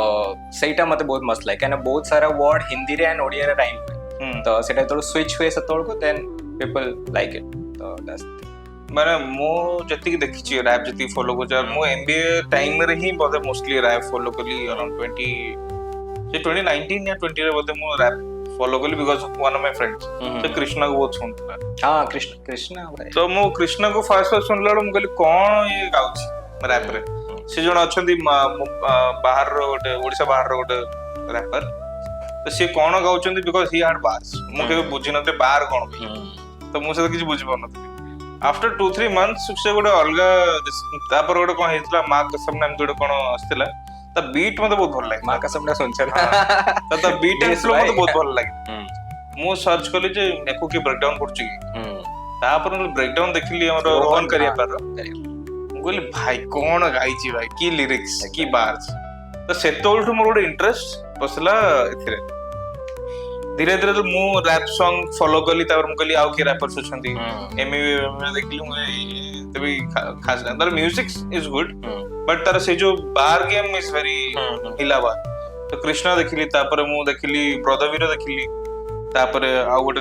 सेटा मते बहुत मस्त लागे काना बहुत सारा वर्ड हिंदी रे एंड ओडिया रे टाइम तो सेटा तो स्विच हुए सतोळ को देन पीपल लाइक इट तो दैट्स माने मो जति देखि छी रैप जति फॉलो को मो एमबीए टाइम रे ही बहुत मोस्टली रैप फॉलो कली अराउंड 2019 या 20 रे बोलते मो रैप फॉलो कली because of one of my friends तो कृष्णा को बहुत सुनता हां कृष्णा भाई तो मो कृष्णा को फर्स्ट सुनला मो कहली कोन ये गाउची रैप रे से जण अछंती बाहर रो गोटे ओडिसा बाहर रो गोटे रैपर तो से कोन गाउचंती बिकॉज़ ही हैड बार्स मो के बुझी नते बार कोन तो मो से किछ बुझी पनत आफ्टर 2-3 मंथ्स से गोटे अलगा तापर गोटे कोन हेतला मां कसम नाम गोटे कोन आस्तिला ता बीट मते बहुत भल लागे मां कसम ना सुनछन ता बीट एंड फ्लो मते बहुत भल लागे मो सर्च कली जे एको की ब्रेकडाउन करछि तापर ब्रेकडाउन देखली हमर रोहन करिया पर कहली भाई कौन गाइची भाई की लिरिक्स की बार्स ତ ସେତେବେଳଠୁ ମୋର ଗୋଟେ ଇଣ୍ଟରେଷ୍ଟ ପଶିଲା ଏଥିରେ। ଧୀରେ ଧୀରେ ତ ମୁଁ ରାପ୍ ସଙ୍ଗ ଫଲୋ କଲି, ତାପରେ ମୁଁ କହିଲି ଆଉ କିଏ ରାପର୍ସ ଅଛନ୍ତି, ଏମି ଦେଖିଲି, ମୁଁ ଏତେ ବି ଖାସ ନାହିଁ। ତାର ମ୍ୟୁଜିକ ଇଜ ଗୁଡ ବଟ୍ ତାର ସେ ଯୋଉ ବାର୍ ଗେମ୍ ଇଜ ଭେରି ହିଲାବା। ତ କୃଷ୍ଣ ଦେଖିଲି, ତାପରେ ମୁଁ ଦେଖିଲି ବ୍ରଦବୀର ଦେଖିଲି, ତାପରେ ଆଉ ଗୋଟେ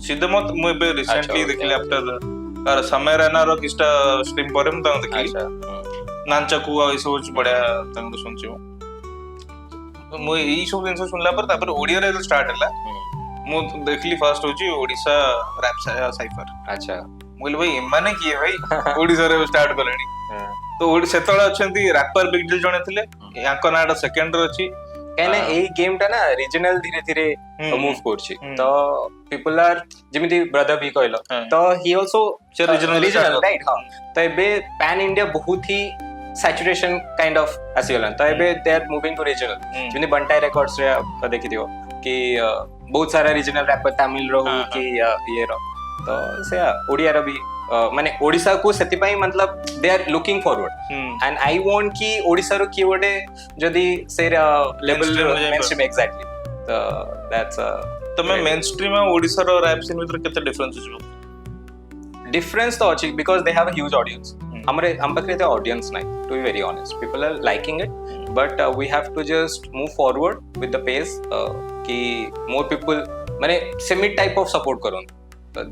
ସିଦ୍ଧମତ ମୁଁ ଏବେ ରିସେଣ୍ଟଲି ଦେଖିଲି ଆଫ୍ଟର ତାର ସମୟ ରୈନାର କିଛିଟା ଷ୍ଟ୍ରିମ୍ ପରେ ମୁଁ ତାଙ୍କୁ ଦେଖିଲି। ନାଞ୍ଚକୁ ଆଉ ଏସବୁ ବଢିଆ ତାଙ୍କର ଶୁଣୁଛି ମୁଁ ଏଇ ସବୁ ଜିନିଷ ଶୁଣିଲା ପରେ ତାପରେ ଓଡିଆରେ ଷ୍ଟାର୍ଟ ହେଲା। ମୁଁ ଦେଖିଲି ଫାର୍ଷ୍ଟ ହଉଛି ଓଡିଶା ରାପ୍ ସାଇଫର। ଆଚ୍ଛା, ମୁଁ କହିଲି ଭାଇ ଏମାନେ କିଏ ଭାଇ ଓଡିଶାରେ ଷ୍ଟାର୍ଟ କଲେଣି। ତ ସେତେବେଳେ ଅଛନ୍ତି ରାପର ବିଗ ଡିଲ୍ ଜଣେ ଥିଲେ, ୟାଙ୍କ ନାଁଟା ସେକେଣ୍ଡରେ ଅଛି। କାହିଁକିନା ଏଇ ଗେମ୍ ଟା ନା ରିଜନାଲ ଧୀରେ ଧୀରେ ମୁଭ୍ କରୁଛି। ତ ପିପଲ ଆର ଯେମିତି ବ୍ରଦର ବି କହିଲ, ତ ହି ଅଲସୋ ରିଜନାଲ ରାଇଟ୍। ହଁ, ତ ଏବେ ପାନ୍ ଇଣ୍ଡିଆ ବହୁତ ହି saturation kind of ଆସିଗଲାଣି। ତ ଏବେ they are moving to regional। ଯେମିତି ବଣ୍ଟାଇ ରେକର୍ଡସ୍ ରେ ଦେଖିଥିବ କି ବହୁତ ସାରା ରିଜନାଲ ରାପର ତାମିଲ ର ହଉ କି ଇଏର। ତ ସେୟା ଓଡିଆର ବି ମାନେ ଓଡିଶାକୁ ସେଥିପାଇଁ ମତଲବ they are looking forward and I want କି ଓଡିଶାର କିଏ ଗୋଟେ ଯଦି ସେ ଲେଭେଲ ମେନଷ୍ଟ୍ରିମ୍ ଏକ୍ସାକ୍ଟଲି। ତ ଦ୍ୟାଟ୍ସ ତମେ ମେନଷ୍ଟ୍ରିମ୍ ଆଉ ଓଡିଶାର ରାପ୍ ସିନ୍ ଭିତରେ କେତେ ଡିଫରେନ୍ସ ଅଛି? डिफरेंस तो अच्छी because they have a huge audience. हमारे हम पाखे तो ऑडियंस नहीं, to be very honest. People are liking it but we have to just move forward with the pace कि मोर पीपल माने सेमी टाइप ऑफ सपोर्ट करूँ।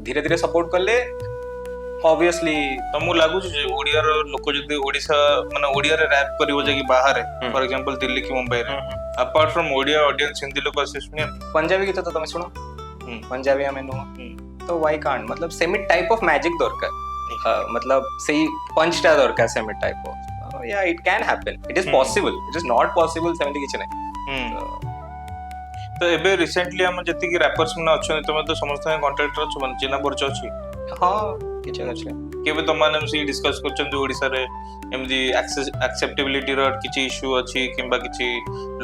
धीरे धीरे सपोर्ट करले ऑब्वियसली तमु लागु जे ओडिया रो लोक जदी ओडिसा माने ओडिया रे रैप करिवो जे कि बाहर फॉर एग्जांपल दिल्ली की मुंबई रे apart from Odia audience Hindi लोक आसे सुनिया पंजाबी गीत तो तुम सुनो, पंजाबी हमें नो, तो व्हाई कांट मतलब सेमी टाइप ऑफ मैजिक दरकार, मतलब सही पंच टा दरकार सेमी टाइप ऑफ। या it can happen, it is possible, it is not possible सेमती किछ नहीं। तो एबे रिसेंटली हम जति की रैपर्स मन अछन तमे तो समस्त कांटेक्ट रो छ चिना परिचय अछि। हां किछ अछि केबे त माने से डिस्कस करछन ओडिसा रे एमदी एक्सेप्टेबिलिटी रो किछि इशू अछि किबा किछि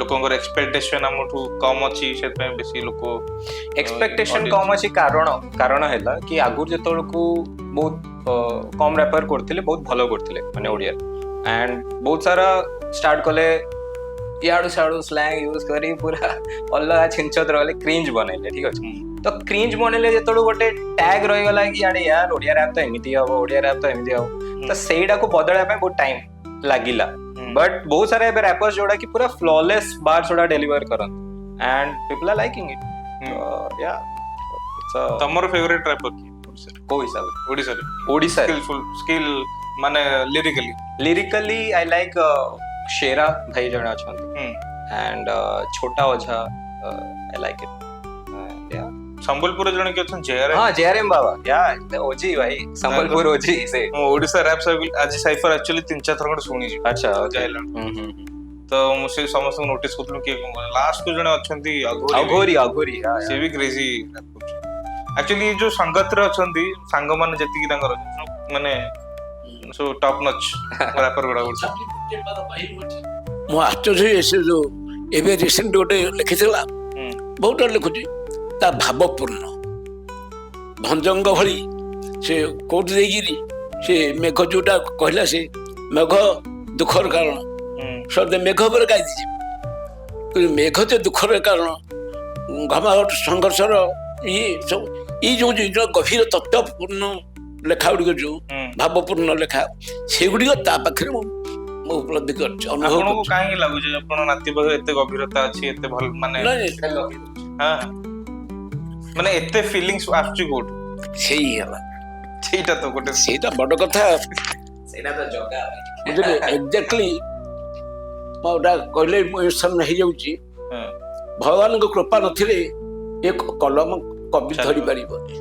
लोकंगर एक्सपेक्टेशन हमठु कम अछि, सेतमे बेसी लोक एक्सपेक्टेशन कम अछि। कारण हैला कि आगुर जेतोल को बहुत कम रैपर करथिले, बहुत भलो करथिले माने ओडिया एंड बहुत सारा स्टार्ट कले याडू साडू स्लैंग यूज करी पूरा अलग छिंचत रहले, क्रिंज बनैले। ठीक अछि, तो क्रिंज बनैले जेतोल गोटे टैग रहि गला कि याडे यार ओडिया रैप तो एमिति हो, ओडिया रैप तो एमिति हो, तो सेइडा को बदलया पे बहुत टाइम लागिला। बट बहुत सारे एबे रैपर्स जोड़ा कि पूरा फ्लॉलेस बार छोड़ा डिलीवर करन and people are liking it. या तमर फेवरेट रैपर की को हिसाब ओडिसा स्किल माने लिरिकली आई लाइक शेरा भाई जण अछंती एंड छोटा ओझा आई लाइक इट। या संबलपुर जण के अछन जेआरएम। हां जेआरएम बाबा या ओजी भाई संबलपुर ओजी से ओडिसा रैप आज साइफर एक्चुअली 3-4 थर सुनी छी। अच्छा जाइलन तो मुझे समस्त नोटिस करथुन कि लास्ट को जण अछंती अघोरी से भी क्रेजी एक्चुअली जो संगत रे अछंती संग मान जति की तांगर माने सो टॉप नॉच रैपर गुडा गुडा मो आश्चर्य से जो एबे रिसेंट गोटे लिखिथिला बहुत लिखुची ता भावपूर्ण भंजंग भली से कोट देगिरी से मेघ जोटा कहला से मेघ दुखर कारण शब्द मेघ पर गाई दीजिए मेघ तो दुखर कारण घमाघट संघर्षर ये सब ये जो गभीर तत्वपूर्ण लेखा गुड़िक जो भावपूर्ण लेखा से गुड़िक ता पाखरे उपलब्धि करछ। आपनको काहे लागु जे अपन नाती बगे एते गभीरता अछि एते भल माने हां माने एते फीलिंग्स आछी गुड सेही हला सेटा तो गोटे सेटा बड़ कथा सेटा तो जगा बुझले एग्जैक्टली मोटा कहले इमोशन हे जाउची भगवान को कृपा नथिले एक कलम कवि धरि परिबनी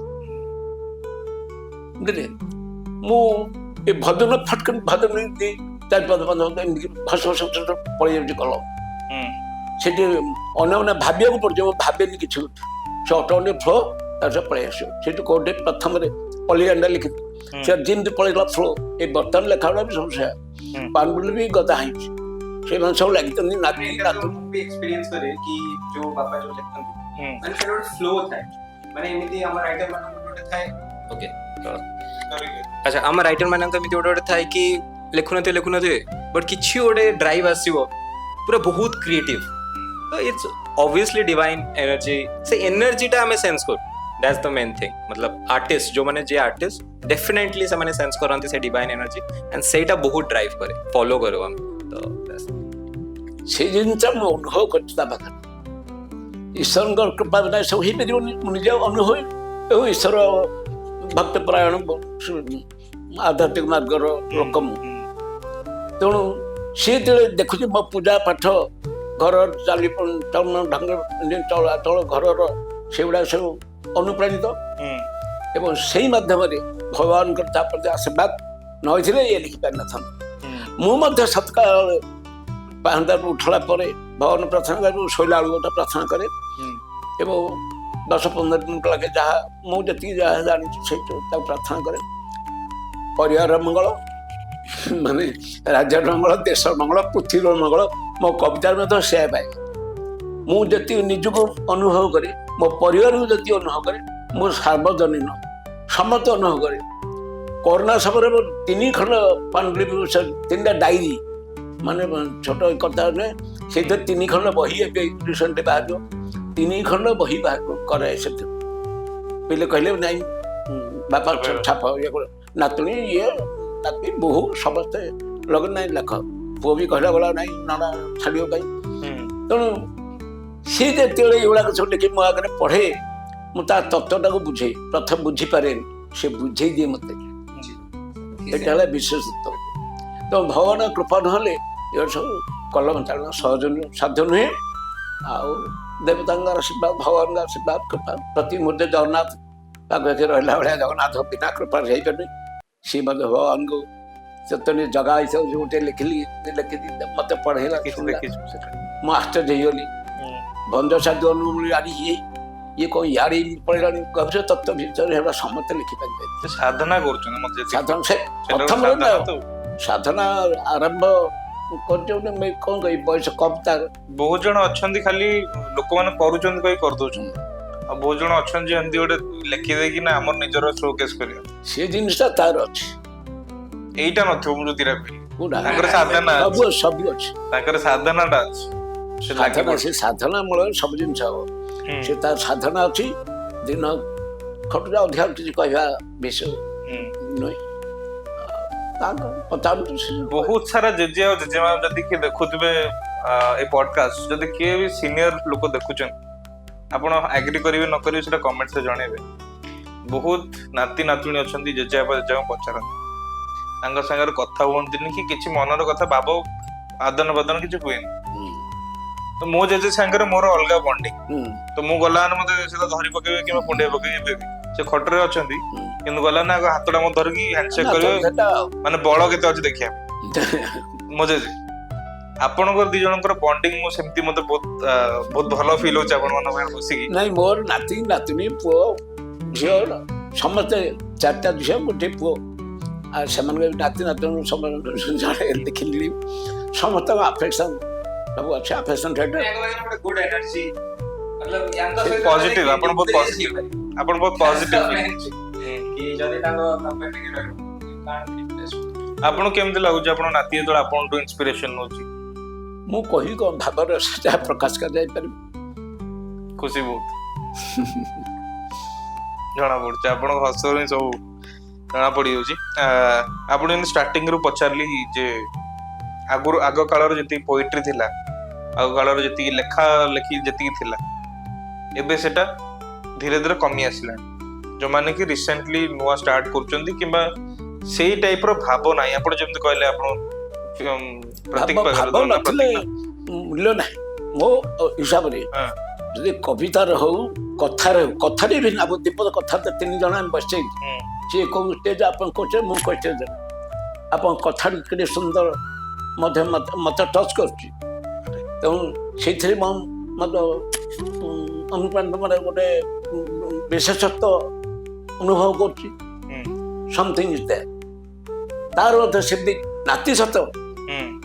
बुझले मु ए भदन फटकन भदन दे चार पद फस पड़े जाऊँ कलम से अने भाविया को पड़े भावेनि कि अटोने फ्लो तार पलि आस कौटे प्रथम पलिगंडा लिखी से जमी पलैला फ्लो ये बर्तमान लेखा गुड़ा भी सब से पानबुल भी गदा है से सब लगी एक्सपीरियंस करे कि जो बापा जो लिखते माने सेटा फ्लो थाए माने एमिति हमर राइटर माने गोटे थाए। ओके अच्छा हम राइटर माने एमिति गोटे थाए कि लिखुनते बट किछि गोटे ड्राइव आसीबो पूरा बहुत क्रिएटिव तो इट्स ऑब्वियसली डिवाइन एनर्जी से एनर्जीटा आम सेन्स कर दैट्स द मेन थिंग मतलब आर्टिस्ट जो मैंने जे आर्टिस्ट डेफिनेटली से सेन्स करते से डिवाइन एनर्जी एंड सेटा बहुत ड्राइव करे फॉलो करो हम तो से जिनसा मैं अनुभव करता पाखा ईश्वर कृपा बिना सब ही मेरी निजे अनुभव ईश्वर भक्त परायण आध्यात्मिक मार्गर लोक तेणु सी देखुची मो पूजा पाठ घर चाली चलन ढंग चलाचल घर से गुड़ा सब अनुप्राणित एवं से माध्यम भगवान प्रति आशीर्वाद नई ये लिखिपार न सत्का पाहंदार उठला भगवान प्रार्थना कर शैला गोटा प्रार्थना करे एवं 10-15 मिनट लगे जहाँ मुझे जहाँ जानी से प्रार्थना करे परिवार मंगल माने राज्य मंगल देश मंगल पृथ्वी मंगल मो कवितार में से पाए मुझे निजक अनुभव करे मो परिवार को जी अनुभव करे मो सार्वजनीन समस्त अनुभव करे कोरोना समय 3 खंड पांडुलिपि 3टा डायरी माने छोट कथा ने से 3 खंड बही रिसेंट बाहर 3 खंड बही बाहर करे से पहले कहले नहीं बापा छाप ये नातुणी ये नाती बहु समस्ते लगे ना लेख पुओ भी कहला गला नहीं नाना छाड़ियों तेणु सी जो ये सब लिखी मो आगे पढ़े मुझे तत्वटा को बुझे प्रथम बुझीपारे से बुझे दिए मत ये विशेषत्व तो भगवान कृपा ना ये सब कलम चालन सहज साध्य नुहे आउ देवता आशीर्वाद भगवान आशीर्वाद कृपा प्रति मुहूर्ते जगन्नाथ पाखे रहा भाया जगन्नाथ बिना कृपा रही सी मत भगवान को चैतन्य जगह जो गोटे लिखिली लिखी मत पढ़ेला मु आश्चर्य होगली बंध साधु अनुमूल ये कौन यार पढ़ेगा गभीर तत्व भीतर समस्त लिखिपारे साधना साधना से प्रथम साधना आरंभ कर कौन कही बयस कम तार बहुत जन अच्छा खाली लोक मैंने कर बहुत जन अच्छा एमती गोटे लिखिदे कि आम निजर शोकेस कर से जिनसा तार अच्छी एटा नथिबो मु जोतिरा कहली साधना सब अच्छी साधनाटा साधना से साधना मूल सब जिन से साधना अच्छी दिन खटुरा अधिकार किसी कहवा विषय नुहे बहुत सारा जेजे और जेजेमा जदि के देखुथिबे ए पॉडकास्ट जदि के भी सीनियर लोक देखुछन आपण एग्री करिवे न करिवे सेटा कमेंट से जणेबे बहुत नाती नातुणी अछंती जेजे आपा जेजे पचारन तांगर संगर कथा होंतिनी कि किछि मनर कथा बाबो आदन बदन किछि हुएनी तो मो जेजे संगर मोर अलगा बॉन्डिंग तो मु गलान मते सेटा धरि पकेबे कि म पुंडे पकेबे से खटरे अछंती किंतु गला ना हातडा म धर कि हैंडशेक करिवे माने बळ केते अछि देखिया मो जेजे आपनकर दी जनकर बॉन्डिंग मो सेमती मते बहुत भलो फील होछ आपन मन में बसी कि नहीं मोर नाती नातुनी पो झियो समस्त 4टा झियो गोटे पो आ समान नाती नातुनी समस्त जाने देखिली समस्त अफेक्शन सब अच्छा अफेक्शन ठेट गुड एनर्जी मतलब पॉजिटिव अपन बहुत पॉजिटिव अपन बहुत पॉजिटिव कि जदी तांगो कंपेटिटिव रहबो आपन केमते लागुछ आपन नाती तो आपन तो इंस्पिरेशन होची मु कही को भावर सजा प्रकाश कर जाय पर खुशी बहुत जना पड़छ आपन हसर सब जना पड़ी होची आपन इन स्टार्टिंग रु पचारली जे आगुर आग कालर जति पोएट्री थिला आग कालर जति लेखा लेखी जति थिला एबे सेटा धीरे धीरे कमी आसिला जो माने कि रिसेंटली नुआ स्टार्ट करचंदी किबा सेही टाइप रो भाव नाही आपण जेमते कहले आपण प्रतीक मूल्य ना मो हिसाब से यदि कवितार हो कथार हो कथारे भी अब दीपद कथा 3 जन आम बस सी कौ स्टेज आप कहे मु स्टेज आप कथा के सुंदर मत टच कर मत अनुप्राणित मैं गोटे विशेषत्व अनुभव करथिंग इज दैट तार से नाती सत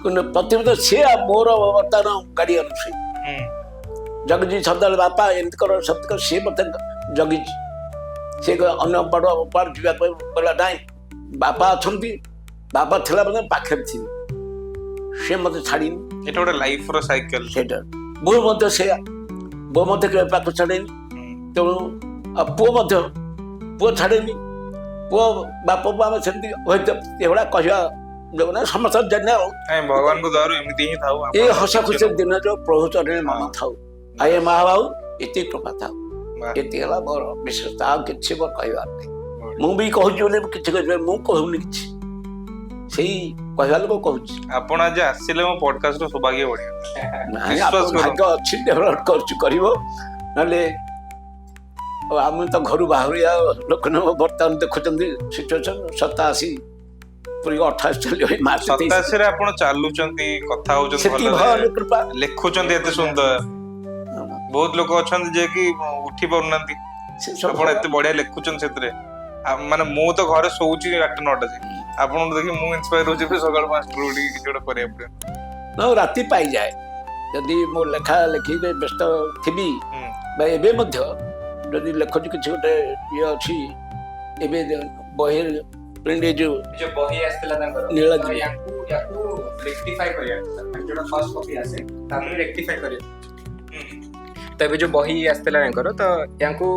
प्रतिबद्ध सी मोर बर्तमान गार्डियन से जगजी शब्द बापा एमती कर शब्द कर सी मत जगी सी अन्न बड़ पार जावाक गला ना बापा अच्छा बापा थिला पाखे थी ସେ ମତେ ଛାଡ଼ିନି। ଏଟା ଗୋଟେ ଲାଇଫ ର ସାଇକେଲ। ସେଇଟା ବୋଉ ମଧ୍ୟ ସେୟା, ବୋଉ ମଧ୍ୟ କେବେ ପାଖକୁ ଛାଡ଼େନି। ତେଣୁ ପୁଅ ଛାଡ଼େନି। ପୁଅ ବାପକୁ ଆମେ ସେମିତି ହୁଏତ ଏଗୁଡ଼ା କହିବା ଯୋଉ ସମସ୍ତ ଜାଣେ ଆଉ ଭଗବାନଙ୍କୁ ଦୟାରୁ ଏମିତି ହିଁ ଥାଉ। ଏ ହସ ଖୁସି ଦିନ ଯୋଉ ପ୍ରଭୁ ଚରଣରେ ମନ ଥାଉ। ଆଏ ମହାବାବୁ ଏତିକି କୃପା ଥାଉ। ଏତିକି ହେଲା ମୋର ବିଶେଷତା, ଆଉ କିଛି ମୋର କହିବାର ନାହିଁ। ମୁଁ ବି କହୁଛି ବୋଲି କିଛି କହିବି, ମୁଁ କହୁନି କିଛି, ସେଇ କହିବା ଲୋକ କହୁଛି। ଆପଣ ଆଜି ଆସିଲେ ମୋ ପଡକାଷ୍ଟ ସୌଭାଗ୍ୟ ବଢିଆ। ନାଇଁ ଆପଣ ଭାଗ୍ୟ ଅଛି, ଡେଭଲପ କରୁଛି କରିବ, ନହେଲେ ଆମେ ତ ଘରୁ ବାହାରିଆ ଲୋକ ନୁହଁ। ବର୍ତ୍ତମାନ ଦେଖୁଛନ୍ତି ସିଚୁଏସନ 87 ପୁରୀ 28 ଚାଲିବ ମାର୍ଚ୍ଚ 87 ରେ ଆପଣ ଚାଲୁଛନ୍ତି, କଥା ହଉଛନ୍ତି, ସେତିକି ଭଗବାନ କୃପା। ଲେଖୁଛନ୍ତି ଏତେ ସୁନ୍ଦର। ବହୁତ ଲୋକ ଅଛନ୍ତି ଯେ କି ଉଠି ପାରୁନାହାନ୍ତି, ଆପଣ ଏତେ ବଢିଆ ଲେଖୁଛନ୍ତି ସେଥିରେ। ମାନେ ମୁଁ ତ ଘରେ ଶୋଉଛି 8-9ଟା ଯାଏ, ଆପଣଙ୍କୁ ଦେଖି ମୁଁ ଇନ୍ସପାୟାର ହଉଛି ସକାଳ 5ଟାରୁ ଉଠିକି କିଛି ଗୋଟେ କରିବାକୁ ପଡିବ। ରାତି ପାଇଯାଏ ଯଦି ମୋ ଲେଖା ଲେଖିରେ ବ୍ୟସ୍ତ ଥିବି, ବା ଏବେ ମଧ୍ୟ ଯଦି ଲେଖୁଛି କିଛି ଗୋଟେ ଇଏ ଅଛି। ଏବେ ବହି ପ୍ରିଣ୍ଟ ଯୋଉ ବହି ଆସିଥିଲା ତାଙ୍କର, ନୀଳଗିରି ୟାକୁ ରେକ୍ଟିଫାଇ କରିବା, ଯୋଉଟା ଫାର୍ଷ୍ଟ କପି ଆସେ ତାପରେ ରେକ୍ଟିଫାଇ କରିବା। ତ ଏବେ ଯୋଉ ବହି ଆସିଥିଲା ତାଙ୍କର, ତ ୟାଙ୍କୁ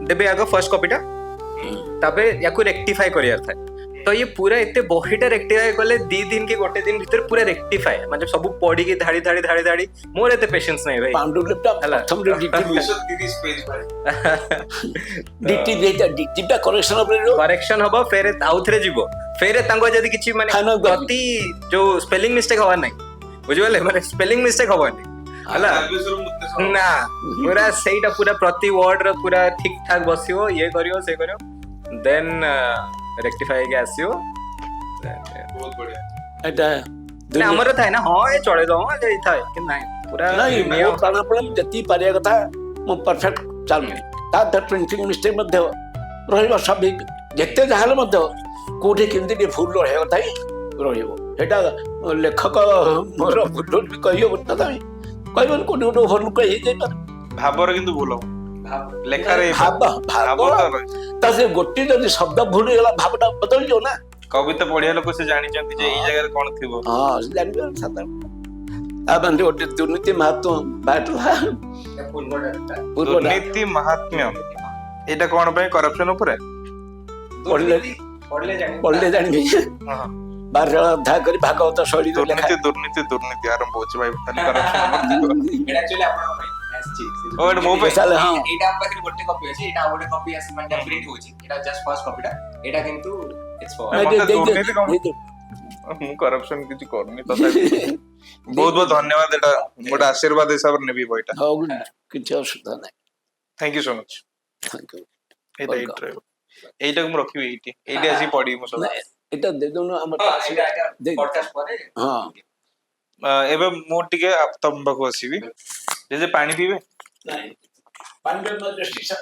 ଦେବେ ଆଗ ଫାର୍ଷ୍ଟ କପିଟା, ତାପରେ ୟାକୁ ରେକ୍ଟିଫାଇ କରିବାର ଥାଏ। ତ ये पूरा ଏତେ ବହିଟା ରେକ୍ଟିଫାଇ କଲେ 2 ଦିନ କି 1 ଦିନ ଭିତରେ ପୁରା ରେକ୍ଟିଫାଏ, ମାନେ ସବୁ ପଢିକି ଧାଡି ଧାଡି ଧାଡି ଧାଡି, ମୋର ଏତେ ପେସେନ୍ସ ନାହିଁ ଭାଇ। ପାଣ୍ଡୁଲିପିଟା ପ୍ରଥମରେ ଡିଟିଟା କରେକ୍ସନ ହବ, ଫେରେ ଆଉଥରେ ଯିବ, ଫେରେ ତାଙ୍କ ଯଦି କିଛି ମାନେ ପ୍ରତି ଯୋଉ ସ୍ପେଲିଂ ମିଷ୍ଟେକ୍ ହବାର ନାହିଁ, ବୁଝିପାରିଲେ, ମାନେ ସ୍ପେଲିଂ ମିଷ୍ଟେକ୍ ହବନି ହେଲା ନା, ପୁରା ସେଇଟା ପୁରା ପ୍ରତି ୱାର୍ଡ ର ପୁରା ଠିକ ଠାକ ବସିବ, ଇଏ କରିବ ସେ କରିବ, ଦେନ୍ ରେକ୍ଟିଫାଇ ହେଇକି ଆସିବ। ବହୁତ ବଢିଆ। ଏଟା ଆମର ଥାଏ ନା, ହଁ ଏ ଚଳେଇ ଦବ ଥାଏ କି ନାହିଁ, ପୁରା ପ୍ରାଣାପଣ ଯେତିକି ପାରିବା କଥା ମୁଁ ପରଫେକ୍ଟ ଚାଲୁନି। ତା ପ୍ରିଣ୍ଟିଂ ମିଷ୍ଟେକ୍ ମଧ୍ୟ ରହିବ, ସ୍ୱାଭାବିକ। ଯେତେ ଯାହା ହେଲେ ମଧ୍ୟ କୋଉଠି କେମିତି ଟିକେ ଭୁଲ ରହିବା କଥା ହିଁ ରହିବ। ସେଇଟା ଲେଖକ ମୋର ଭୁଲ ବି କହିହବନି, ତଥାପି କହିବନି କୋଉଠି ଗୋଟେ ଭୁଲ ହେଇଯାଇପାରେ। ଭାବରେ କିନ୍ତୁ ଭୁଲ ହବ, ଲେଖାରେ ତା ସେ ଗୋଟିଏ ଯଦି ଶବ୍ଦ ଭୁଲ ହେଇଗଲା, ଭାବଟା ବଦଳିଯିବ ନା। କବିତା ପଢିଆ ଲୋକ ସେ ଜାଣିଛନ୍ତି ଯେ ଏଇ ଜାଗାରେ କଣ ଥିବ। ହଁ ସେ ଜାଣିପାରିବ ସାଧାରଣ। ଗୋଟେ ଦୁର୍ନୀତି ମାହାତ୍ମ୍ୟ ବାହାରିଲା। ଦୁର୍ନୀତି ମାହାତ୍ମ୍ୟ ଏଇଟା କଣ ପାଇଁ? କରପ୍ସନ ଉପରେ ପଢିଲେ ଜାଣିବି। 12 ଅଧ୍ୟାୟ କରି ଭାଗବତ ଶୈଳୀ ଦୁର୍ନୀତି ଦୁର୍ନୀତି ଦୁର୍ନୀତି ଆରମ୍ଭ ହଉଛି ଭାଇ। ମୋ ପାଇଁ ଏଇଟା ଆମ ପାଖରେ ଗୋଟେ କପି ଅଛି, ଏଇଟା ଆଉ ଗୋଟେ କପି ଆସି ମାନେ ପ୍ରିଣ୍ଟ ହଉଛି, ଏଇଟା ଜଷ୍ଟ ଫାର୍ଷ୍ଟ କପିଟା, ଏଇଟା କିନ୍ତୁ ମୁଁ କରପ୍ସନ କିଛି କରୁନି, ତଥାପି ବହୁତ ବହୁତ ଧନ୍ୟବାଦ। ଏଟା ଗୋଟେ ଆଶୀର୍ବାଦ ହିସାବରେ ନେବି ବହିଟା। କିଛି ଅସୁବିଧା ନାହିଁ। Thank you so much. ଏଇଟାକୁ ମୁଁ ରଖିବି ଏଇଠି ଆସିକି ପଢିବି ମୁଁ ସବୁ। ଏଇଟା ଦେଇଦଉନ ଆମର। ଏବେ ମୁଁ ଟିକେ ତମ ପାଖକୁ ଆସିବି, ଯେ ପାଣି ପିଇବେ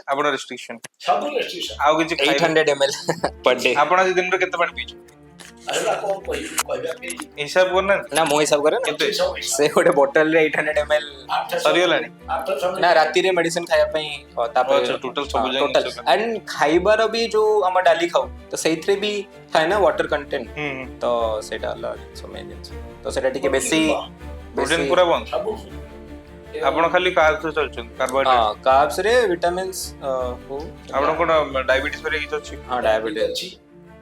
ଆପଣ ରେଷ୍ଟ୍ରିକ୍ସନ, ଆଉ କିଛି 800 ml per day। ଆପଣ ଆଜି ଦିନରେ କେତେ ପାଣି ପିଇଛନ୍ତି ହିସାବ କରୁନାହାନ୍ତି? ନା ମୁଁ ହିସାବ କରେ ନା, ସେ ଗୋଟେ ବୋଟଲ ରେ 800 ml ସରିଗଲାଣି ନା, ରାତିରେ ମେଡିସିନ ଖାଇବା ପାଇଁ, ତାପରେ ଟୋଟାଲ ସବୁ ଏଣ୍ଡ ଖାଇବାର ବି ଯୋଉ ଆମ ଡାଲି ଖାଉ, ତ ସେଇଥିରେ ବି ଥାଏ ନା ୱାଟର କଣ୍ଟେଣ୍ଟ, ତ ସେଇଟା ହେଲା ଜିନିଷ, ତ ସେଇଟା ଟିକେ ବେଶୀ ପ୍ରୋଟିନ ପୁରା ବନ୍ଦ। ଆପଣ ଖାଲି କାର୍ବସ ଚାଲୁଛନ୍ତି, କାର୍ቦହାଇଡ୍ରେଟ କାର୍ବସ ରେ ଭିଟାମିନ୍ସ ହଉ। ଆପଣ କଣ ଡାଇବେଟିସ୍ ପରେ କିଛି ଅଛି? ହଁ ଡାଇବେଟିସ୍ ଅଛି,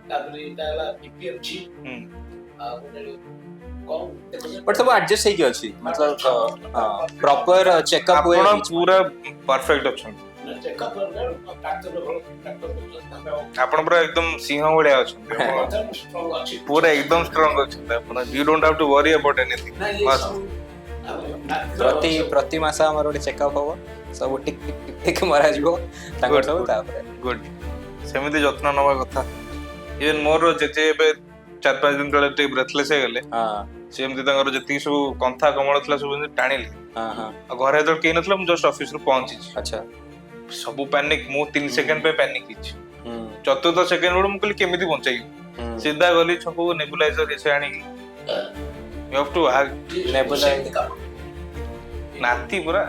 ତାପରେ ଏଟା ହେଲା ବିପି ଅଛି, ବଟ ସବୁ ଆଡଜଷ୍ଟ ହେଇକି ଅଛି, मतलब ପ୍ରॉपर ଚେकअप ହୁଏ। ଆପଣ ପୁରା ପରଫେକ୍ଟ ଅଛନ୍ତି, ଆପଣ ପୁରା एकदम ସିଂହ ଭଳିଆ ଅଛନ୍ତି, ପୁରା एकदम ଷ୍ଟ୍ରଙ୍ଗ ଅଛନ୍ତି ଆପଣ। You don't have to worry about anything। ପ୍ରତି ମାସ ଆମର ଗୋଟେ ଚେକଅପ୍ ହବ, ସବୁ ଟିକ ଟିକ ଟିକ ଟିକ ମରାଯିବ ତାଙ୍କର ସବୁ, ତାପରେ ଗୁଡ ସେମିତି ଯତ୍ନ ନେବା କଥା। ଇଭେନ ମୋର ଯେତେ ଏବେ 4-5 ଦିନ ତଳେ ଟିକେ ବ୍ରେଥଲେସ୍ ହେଇଗଲେ, ସେମିତି ତାଙ୍କର ଯେତିକି ସବୁ କନ୍ଥା କମଳ ଥିଲା ସବୁ ଟାଣିଲି, ଆଉ ଘରେ ଯେତେବେଳେ କେହି ନଥିଲା, ମୁଁ ଜଷ୍ଟ ଅଫିସରୁ ପହଞ୍ଚିଛି, ଆଚ୍ଛା ସବୁ ପ୍ୟାନିକ। ମୁଁ 3 ସେକେଣ୍ଡ ପାଇଁ ପ୍ୟାନିକ ହେଇଛି, 4th ସେକେଣ୍ଡ ବେଳୁ ମୁଁ କହିଲି କେମିତି ବଞ୍ଚାଇବି, ସିଧା ଗଲି ଛକକୁ ନେବୁଲାଇଜର ଏସେ ଆଣିକି, you have to ନାତି ପୁରା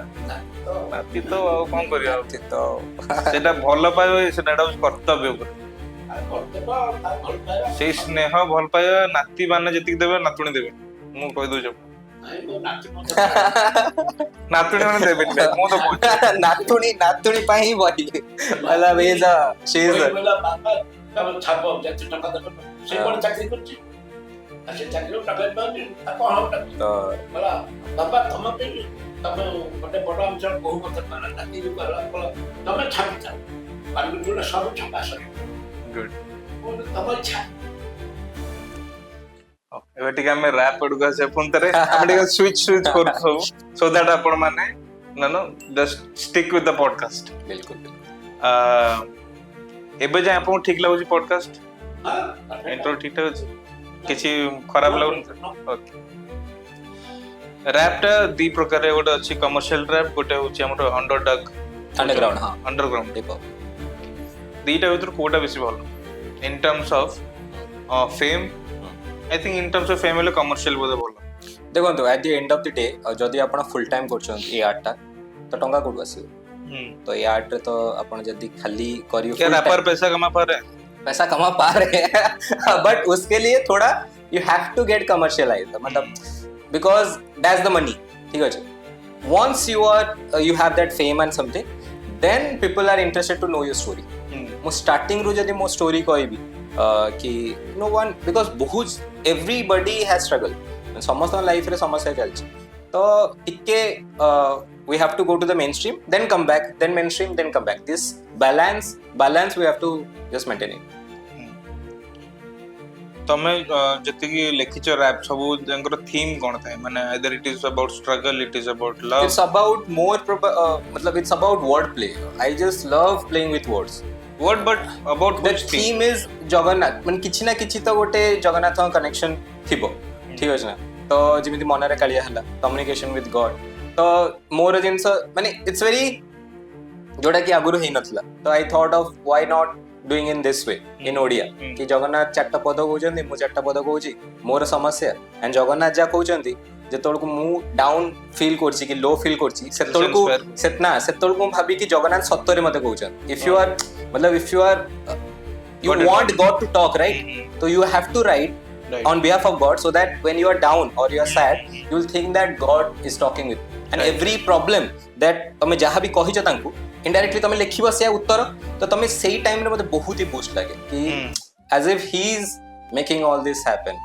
ନାତି ତ ଆଉ କଣ କରିବା, ସେଟା ଭଲ ପାଇବା, ସେଟା ହଉଛି କର୍ତ୍ତବ୍ୟ ଉପରେ। ସେଇ ସ୍ନେହ ଭଲ ପାଇବା ନାତି ମାନେ ଯେତିକି ଦେବେ ନାତୁଣୀ ଦେବେ, ମୁଁ କହିଦଉଛି ନାଇଁ ମୋ ନାତି ମତେ ନାତୁଣୀ ମାନେ ଦେବେନି ଭାଇ, ମୁଁ ତ କହୁଛି ନାତୁଣୀ ପାଇଁ ହିଁ ବହିଲି मतलब he is a she is a କହିଲା ବାପା ତମ ଛାପ ଯେତେ ଟଙ୍କା ଦେବ ସେ କଣ ଚାକିରି କରୁଛି ଆଉ ସେ ଚାକିରି ଟଙ୍କା ପାଉନି ଆଉ କଣ ହବ ତ କହିଲା ବାପା ତମ ପାଇଁ ତମେ ଗୋଟେ ବଡ ଅଞ୍ଚଳ ବହୁ ମତ କଲା ନାତି କହିଲା ତମେ ଛାପିଛ ପାଣ୍ଡୁପୁର ସବୁ ଛପା ସରି ଗୁଡ୍। ତମ ଇଚ୍ଛା ଏବେ ଟିକେ ଆମେ ରାପ୍ ଆଡକୁ ଆସିବା ପୁଣି ଥରେ ଆମେ ଟିକେ ସୁଇଚ୍ କରୁଛୁ ସବୁ ସୋ ଦ୍ୟାଟ୍ ଆପଣ ମାନେ know just stick with the podcast बिल्कुल ଏବେ ଯାଏ ଆପଣଙ୍କୁ ଠିକ ଲାଗୁଛି ପଡକାଷ୍ଟ ହଁ ଇଣ୍ଟ୍ରୋ ଠିକ ଠାକ ଅଛି କିଛି ଖରାପ ଲାଗୁନି ଓକେ रैप ଟା ଦି ପ୍ରକାର ଗୋଟେ ଅଛି କମର୍शियल रैप ଗୋଟେ ହଉଛି ଆମର अंडरडॉग अंडरग्राउंड हां अंडरग्राउंड हिप हॉप ଦିଟା ଭିତରୁ କୋଉଟା ବେଶୀ ଭଲ इन terms of fame I think in terms of fame ହେଲେ କମର୍शियल ବୋଧେ ଭଲ देखो at the end of the day जदि आपण फुल टाइम करछन ए आर्ट तो टंका कोड आसीबो तो ए आर्ट रे तो आपण जदि खाली करियो क्या रैपर पैसा कमा पा रहे हैं पैसा कमा पा रहे हैं बट उसके लिए थोड़ा you have to get commercialize मतलब बिकॉज दैट्स द मनी ठीक है once you have that fame and something then people are interested to know your story मो स्टार्टिंग रो जदि मो स्टोरी कहबी कि नो वन बिकॉज बहुत एवरीबॉडी हैज स्ट्रगल समस्त लाइफ रे समस्या चलछि तो टिके we have to go to the mainstream then come back then mainstream then come back this balance we have to just maintain it तमे जति की लेखिच रैप सब जंकर थीम कोन थाए माने either it is about struggle it is about love it's about more मतलब it's about word play I just love playing with words what but about the theme is Jagannath माने किछि ना किछि तो गोटे जगन्नाथ कनेक्शन थिबो ठीक अछि ना तो जेमिति मनरे कालिया हला कम्युनिकेशन विथ गॉड तो मोर जिंस माने इट्स वेरी जोडा कि आगुरु हेइ नथला तो I thought of why not doing in this way in Odia कि जगन्नाथ चारटा पद कहउछन्ती मु चारटा पद कहउची मोर समस्या एंड जगन्नाथ जा कहउछन्ती जेतोळको मु डाउन फील करछि कि लो फील करछि सेतोळको भाबी कि जगन्नाथ सत्तरे मते कहउछन इफ यू आर मतलब if you are you want God to talk right so you have to write on behalf of God so that when you are down or you are sad you will think that God is talking with you and every problem that तमे जहाँ भी कहिछ तांकु indirectly तमे लिखिबो से उत्तर तो तमे सेही time रे मते बहुत ही बूस्ट लागे कि as if he is making all this happen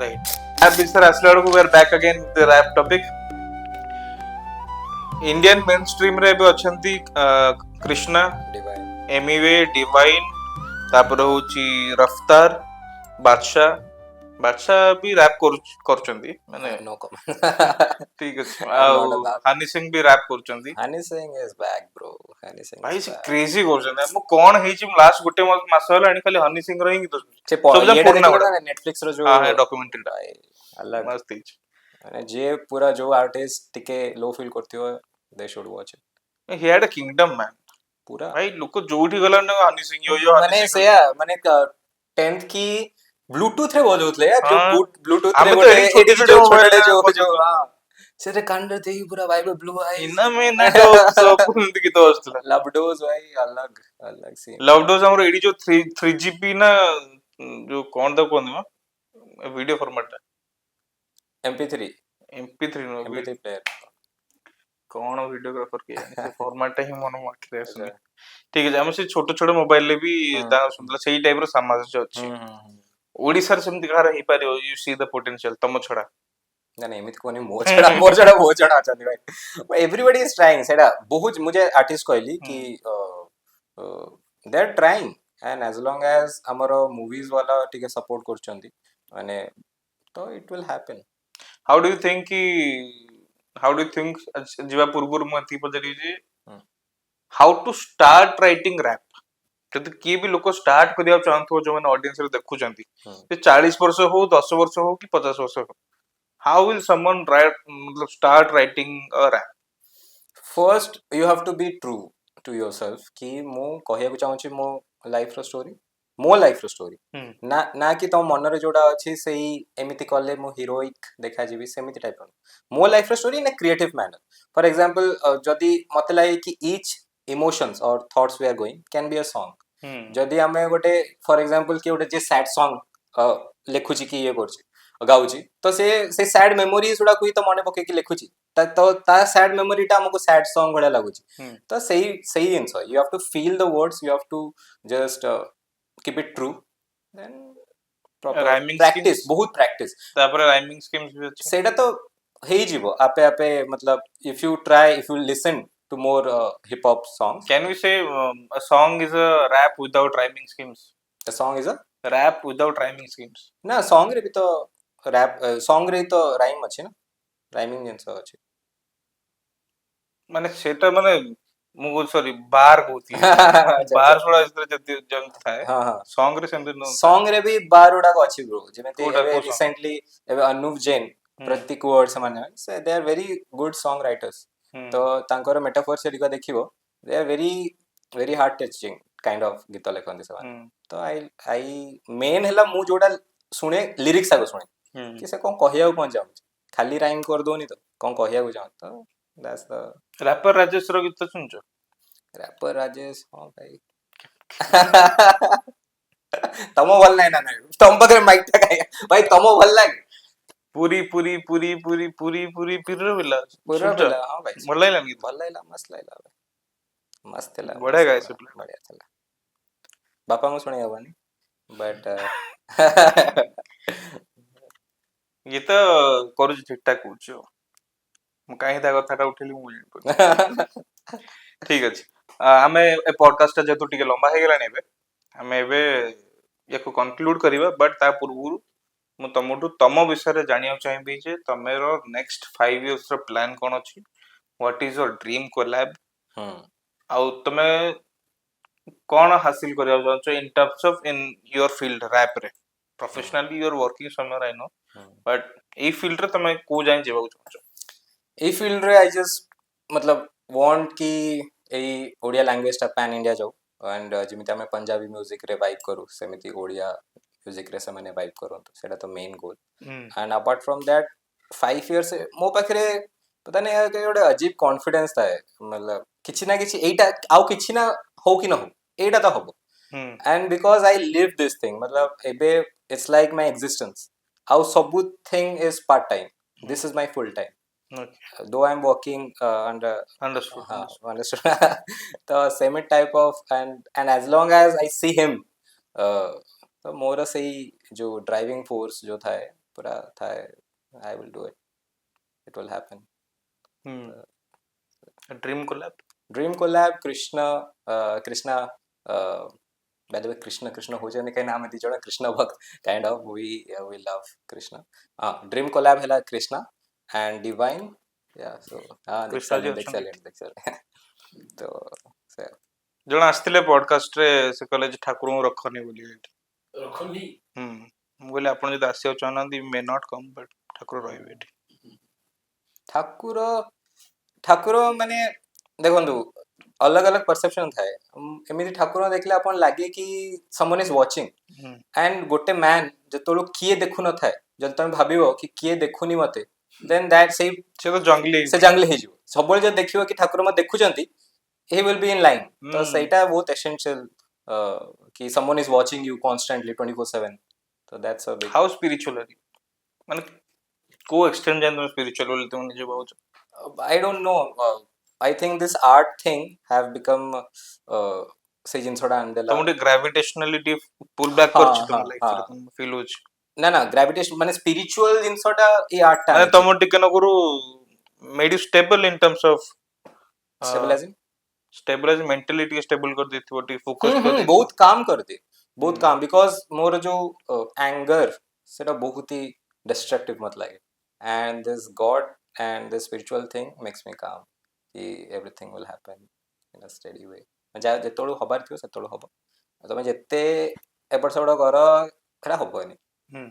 right अब बिसर असला को we are back again with the rap topic Indian mainstream रे भी अछंती कृष्णा divine एमिवे डिवाइन तापर होची रफ्तार बादशाह भी रैप करचंती माने no comment ठीक अछि हनी सिंह भी rap करचंती Honey Singh is back bro Honey Singh भाई is से back. क्रेजी करचंती मु कोन हेची लास्ट गुटे मास होला आणि खाली हनी सिंह रही तो से सब जन ये पुरना देखो ना नेटफ्लिक्स रो जो हां है डॉक्यूमेंट्री भाई अलग मस्त हिच माने जे पूरा जो आर्टिस्ट टिके लो फील करथियो they should watch it he had a kingdom man पूरा भाई लोक जोठी गला न हनी सिंह यो माने से माने 10th की ब्लूटूथ रे बजौतले यार जो हाँ। ब्लूटूथ आमे रे तो गोटे एडी छोटे एडी छोटे जो मोबाइल छोटे जो बजौतले। जो हां सेरे कांड थे पूरा भाई ब्लू आई इना में ना जो सब पुंद की तो असला लवडोज भाई अलग अलग सीन लवडोज हमरो एडी जो 3GP ना जो कौन द कोन video format MP3 MP3 no MP3 player कौन वीडियोग्राफर के जाने से फॉर्मेट ही मन माखरे असले ठीक है हम से छोटे छोटे मोबाइल ले भी ता सुनला सही टाइप रो सामर्थ्य अछि ओडिसा रे सेमति घर हे पारे यू सी द पोटेंशियल तम छडा ना नहीं एमित कोनी मोर छड़ा अछन भाई एवरीबॉडी इज ट्राइंग सेडा बहुत मुझे आर्टिस्ट कहली कि they are trying and as long as हमरो मूवीज वाला ठीक सपोर्ट करचंती माने तो it will happen how do you think जीवा पूर्व मती पजरी जे how to start writing rap जब किए भी लोग स्टार्ट करिया चाहतो जो माने ऑडियंस रे देखु चंती से 40 वर्ष हो 10 वर्ष हो कि 50 वर्ष हो हाउ विल समवन राइट मतलब start writing a rap first you have to be true to yourself कि मो कहिया को चाहूची मो लाइफ रो स्टोरी ना ना कि तुम मन रे जोडा अछि सेही एमिति कले मो हीरोइक देखा जीवी सेमिति टाइप मो लाइफ रो story in a creative manner for example जदी मते लागे कि ईच इमोशंस और thoughts we are going can be a song जदी हमें गोटे फॉर एग्जांपल कि गोटे जे सैड सॉन्ग लेखुची कि ये करछि गाउची तो से सैड मेमोरीज गुड़ा को ही तो मन पकेकी लिखुची तो ता सैड मेमोरी टा हमको सैड सॉन्ग भलिया लागुची तो सही जिनस you have to feel the words you have to just keep it true then proper Rhyming practice schemes? बहुत प्रैक्टिस तापर राइमिंग स्कीम्स भी अछि सेटा तो हेई जीवो आपे आपे मतलब if you try if you listen to more hip hop songs can we say a song is a rap without rhyming schemes the song is a rap without rhyming schemes ना सॉन्ग रे भी तो rap song रे तो rhyme अछि ना rhyming जिनस अछि माने सेटा माने मु सॉरी बार कहती बार थोड़ा इस तरह जति जंत थाए हाँ हाँ सॉन्ग रे सेम न सॉन्ग रे भी बार गुड़ा अछि ब्रो जेमेति कोटा एबे को song? रिसेंटली एबे अनूप जैन प्रतीक वर्ड से माने से they are very good song writers तो तांकर मेटाफोर से रिका देखिबो they are very very heart touching kind of गीत लेखन से माने तो आई मेन हला मु जोडा सुने लिरिक्स आगो सुने कि से कोन कहिया कोन जाउ खाली राइम कर दोनी तो कोन कहिया को जाउ तो दैट्स द रैपर राजेश रो गीत सुनछो रैपर राजेश हां भाई तमो भल नाही ना तम पकरे माइक टा काय भाई तमो भल लागे पूरी पूरी पूरी पूरी पूरी पूरी पिरो बिला पूरा सुनछो बोला हां भाई ଭଲ ଲାଗିଲା ଗୀତ भल लाइला मस्त ला बढिया गाइस बढ़िया चला बापा को सुने हबनी बट गीत करूछ ठीक ठाक करछो मु काहे ता कथाटा उठेली मु बुझी ठीक अछि आमे ए पॉडकास्ट जेतु टिके लंबा हे गेलानी एबे आमे एबे याको कंक्लूड करिबा बट ता पूर्वरु मु तमटु तम विषय रे जानिया चाहिबी जे तमेरो नेक्स्ट 5 इयर्स रो प्लान कोन अछि what is your dream collab आउ तमे कोन हासिल करिया चाहछो in terms of in your field rap रे professionally you are working somewhere I know but a field रे तमे को जाय जेबा चाहछो ए फील्ड रे आई जस्ट मतलब वांट कि ए ओडिया लैंग्वेज टा पैन इंडिया जाऊ एंड जिमिति हमें पंजाबी म्यूजिक रे वाइब करू सेमिति ओडिया म्यूजिक रे से माने वाइब करू तो सेटा तो main goal and apart from that 5 years मो पाखरे पता नहीं यार गोटे अजीब कॉन्फिडेंस थाए मतलब किछि ना किछि एटा आउ किछि ना हो कि न हो एटा तो हबो and because I live this thing मतलब एबे इट्स लाइक माय एक्जिस्टेंस आउ सब thing is part time this is my full time though I'm working under understood the same type of and as long as I see him तो मोर सही जो driving force जो था पूरा था I will do it it will happen dream collab Krishna by the way Krishna हो जाने का नाम है दिजोड़ा कृष्ण भक्त kind of we love Krishna dream collab हैला Krishna and divine yeah so excellent तो से जण आस्थिले पॉडकास्ट रे से कॉलेज ठाकुर रखनी बोली रखनी मु बोले आपण जदी आसियो चाहनांदी मे नॉट कम बट ठाकुर रहिबे एठी ठाकुर माने देखंदु अलग अलग परसेप्शन थाए एमिति ठाकुर देखले अपन लागे कि समवन इज वाचिंग एंड गोटे मैन जतोलो किए देखु न थाए जब तुम भाबिबो कि किए देखुनी मते देन दैट से तो जंगली हे जिवो सबल जे देखिबो कि ठाकुर म देखुचंती he will be in line तो सेटा बहुत एसेंशियल कि someone is watching you constantly 24/7 so that's a big how spiritual are you माने को एक्सटेंड जान स्पिरिचुअल बोलते तुम निजे बहुत I don't know I think this art thing have become से जिनसोडा अंदेला तुमटे ग्रेविटेशनलिटी पुल बैक करछ तुम लाइफ रे तुम फील होछ ना ग्रेविटेशन माने स्पिरिचुअल जिनसोडा ए आर्ट टा माने तुम टिके न गुरु made you stable in terms of stabilize mentality stable कर देती बटी फोकस कर बहुत काम कर दे बहुत काम बिकॉज़ मोर जो एंगर सेटा बहुत ही डिस्ट्रक्टिव मत लागे and this god and this spiritual thing makes me calm कि everything will happen in a steady way जा जेतोळो हबार थियो सेतोळो हबो तमे जत्ते एपिसोड कर खरा हबोनी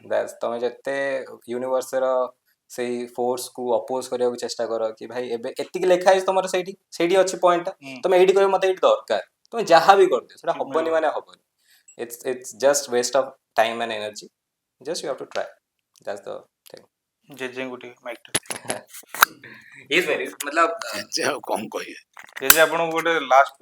दैट्स तमे जत्ते यूनिवर्स रो से फोर्स को अपोज करिया को चेष्टा करो कि भाई एबे एतिक लेखा है तमरो सेठी अछि पॉइंट तमे एडी करे मते एडी दरकार तमे जहां भी कर दे सेटा हबोनी माने हबोनी it's just waste of time and energy just you have to try that's the thing जे गुटी माइक इज वेरी मतलब जे कौन कहिए जे आपण गोटे लास्ट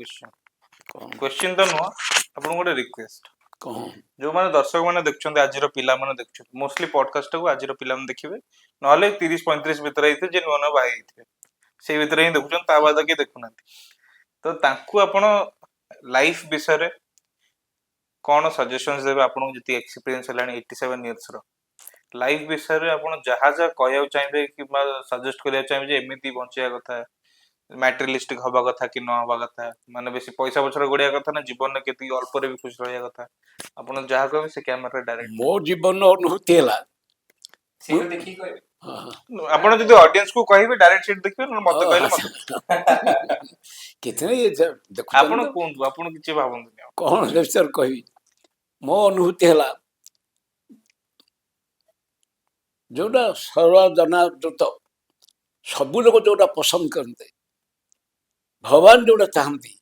क्वेश्चन तो नो आपण गोटे रिक्वेस्ट କଣ ଯୋଉମାନେ ଦର୍ଶକ ମାନେ ଦେଖୁଛନ୍ତି ଆଜିର ପିଲାମାନେ ଦେଖୁଛନ୍ତି ମୋଷ୍ଟଲି ପଡକାଷ୍ଟକୁ ଆଜିର ପିଲାମାନେ ଦେଖିବେ ନହେଲେ 30-35 ଭିତରେ ହେଇଥିବେ ଯେ ନୂଆ ନୂଆ ବାହା ହେଇଥିବେ ସେଇ ଭିତରେ ହିଁ ଦେଖୁଛନ୍ତି ତା ବାଦ କିଏ ଦେଖୁନାହାନ୍ତି ତ ତାଙ୍କୁ ଆପଣ ଲାଇଫ ବିଷୟରେ କଣ ସଜେସନ୍ସ ଦେବେ ଆପଣଙ୍କୁ ଯେତିକି ଏକ୍ସପିରିଏନ୍ସ ହେଲାଣି 87 ଇୟର୍ସ ର ଲାଇଫ ବିଷୟରେ ଆପଣ ଯାହା ଯାହା କହିବାକୁ ଚାହିଁବେ କିମ୍ବା ସଜେଷ୍ଟ କରିବାକୁ ଚାହିଁବେ ଯେ ଏମିତି ବଞ୍ଚିବା କଥା ମ୍ୟାଟେରିଆଲିଷ୍ଟିକ ହବା କଥା କି ନ ହବା କଥା ମାନେ ବେଶୀ ପଇସା ପଛରେ ଗୋଡିବା କଥା ନା ଜୀବନରେ କେତିକି ଅଳ୍ପରେ ବି ଖୁସି ରହିବା କଥା ଆପଣ ଯାହା କହିବେ ସେ କ୍ୟାମେରାରେ ଡାଇରେକ୍ଟ ମୋ ଜୀବନର ଅନୁଭୂତି ହେଲା ସେଇଟା ଦେଖିକି କହିବେ। ଆପଣ ଯଦି ଅଡିଏନ୍ସ କୁ କହିବେ ଡାଇରେକ୍ଟ ସିଟ୍ ଦେଖିବେ ନହେଲେ ମତେ କହିଲେ ମତେ କିଛି ନାହିଁ ଆପଣ ଦେଖୁଛନ୍ତି କୁହନ୍ତୁ ଆପଣ କିଛି ଭାବନ୍ତୁନି ଆଉ। କଣ ଲେକ୍ଚର କହିବି ମୋ ଅନୁଭୂତି ହେଲା ଯୋଉଟା ସର୍ବଜନାଦୃତ ସବୁ ଲୋକ ଯୋଉଟା ପସନ୍ଦ କରନ୍ତି ଭଗବାନ ଯୋଉଟା ଚାହାନ୍ତି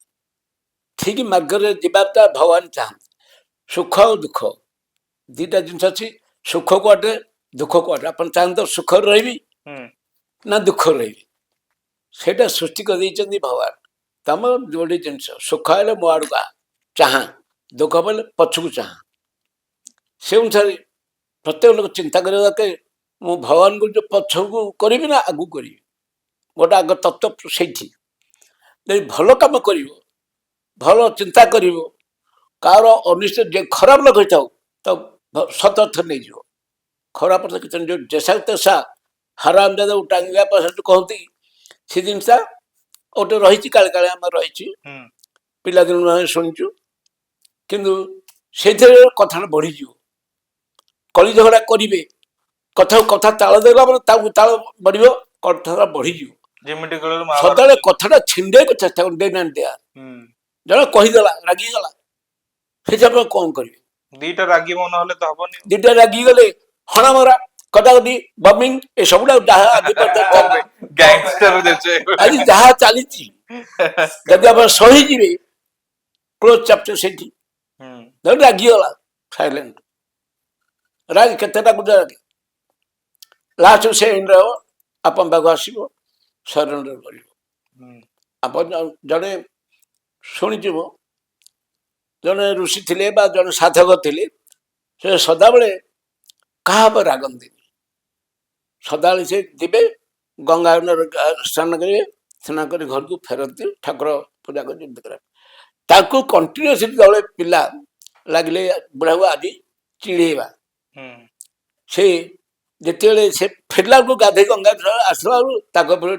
ଠିକ ମାର୍ଗରେ ଯିବାଟା ଭଗବାନ ଚାହାନ୍ତି ସୁଖ ଆଉ ଦୁଃଖ ଦିଟା ଜିନିଷ ଅଛି ସୁଖ କୁଆଡେ ଦୁଃଖ କୁଆଡେ ଆପଣ ଚାହାନ୍ତି ସୁଖରେ ରହିବି ହୁଁ ନା ଦୁଃଖରେ ରହିବି ସେଇଟା ସୃଷ୍ଟି କରିଦେଇଛନ୍ତି ଭଗବାନ ତମ ଯୋଉଠି ଜିନିଷ ସୁଖ ହେଲେ ମୋ ଆଡ଼କୁ ଚାହାଁ ଦୁଃଖ ହେଲେ ପଛକୁ ଚାହାଁ ସେ ଅନୁସାରେ ପ୍ରତ୍ୟେକ ଲୋକ ଚିନ୍ତା କରିବା ଦରକାର ମୁଁ ଭଗବାନଙ୍କୁ ଯୋଉ ପଛକୁ କରିବି ନା ଆଗକୁ କରିବି ଗୋଟେ ଆଗ ତତ୍ତ୍ୱ ସେଇଠି ଯଦି ଭଲ କାମ କରିବ ଭଲ ଚିନ୍ତା କରିବ କାହାର ଅନିଷ୍ଟ ଯେ ଖରାପ ଲୋକ ହେଇଥାଉ ତ ସତ ଅର୍ଥ ନେଇଯିବ ଖରାପ ଅର୍ଥ କିଛି ଯୋଉ ଦେଶା ତେସା ହାରାମ ଦାଦା ଟାଙ୍ଗିବା ପଛରେ କହନ୍ତି ସେ ଜିନିଷଟା ଗୋଟେ ରହିଛି କାଳେ କାଳେ ଆମର ରହିଛି ହୁଁ ପିଲାଦିନୁ ଆମେ ଶୁଣିଛୁ କିନ୍ତୁ ସେଇଥିରେ କଥାଟା ବଢିଯିବ କଳି ଝଗଡ଼ା କରିବେ କଥାକୁ କଥା ତାଳ ଦେଲା ପରେ ତାକୁ ତାଳ ବଢିବ କଥାଟା ବଢିଯିବ ଯେମିତି କହିଲେ ମହାଭାରତ ସଦାବେଳେ କଥାଟା ଛିଣ୍ଡେଇବାକୁ ଚେଷ୍ଟା କର ଦେଆ ହୁଁ ଜଣେ କହିଦେଲା ରାଗିଗଲା ସେଇଟା ଆପଣ କଣ କରିବେ ଦିଟା ରାଗି ମନ ହେଲେ ତ ହବନି ଦିଟା ରାଗିଗଲେ ହଣାମରା କଟାକଟି ବମିଂ ଏସବୁଟା ଯାହା ଆଜି ଗ୍ୟାଙ୍ଗଷ୍ଟର ଆଜି ଯାହା ଚାଲିଛି ଯଦି ଆପଣ ସହିଯିବେ କ୍ଲୋଜ ଚାପ୍ଟର ସେଇଠି ଯଦି ରାଗିଗଲା ସାଇଲେଣ୍ଟ ରାଗ କେତେଟା ଗୁଜା ରାଗେ ଲାଷ୍ଟ ସେ ରହିବ ଆପଣ ପାଖକୁ ଆସିବ ସରେଣ୍ଡର କରିବ ଆପଣ ଜଣେ ଶୁଣିଯିବ ଜଣେ ଋଷି ଥିଲେ ବା ଜଣେ ସାଧକ ଥିଲେ ସେ ସଦାବେଳେ କାହା ଉପରେ ରାଗନ୍ତିନି ସଦାବେଳେ ସେ ଯିବେ ଗଙ୍ଗା ସ୍ନାନ କରିବେ ସ୍ନାନ କରି ଘରକୁ ଫେରନ୍ତି ଠାକୁର ପୂଜା କରି ଯେମିତି କର ତାକୁ କଣ୍ଟିନ୍ୟୁସଲି ଦଳେ ପିଲା ଲାଗିଲେ ବୁଢ଼ାକୁ ଆଜି ଚିଡ଼େଇବା ସେ ଯେତେବେଳେ ସେ ଫେରିଲା ବେଳକୁ ଗାଧୋଇ ଗଙ୍ଗା ଆସିଲା ବେଳକୁ ତାଙ୍କ ଉପରେ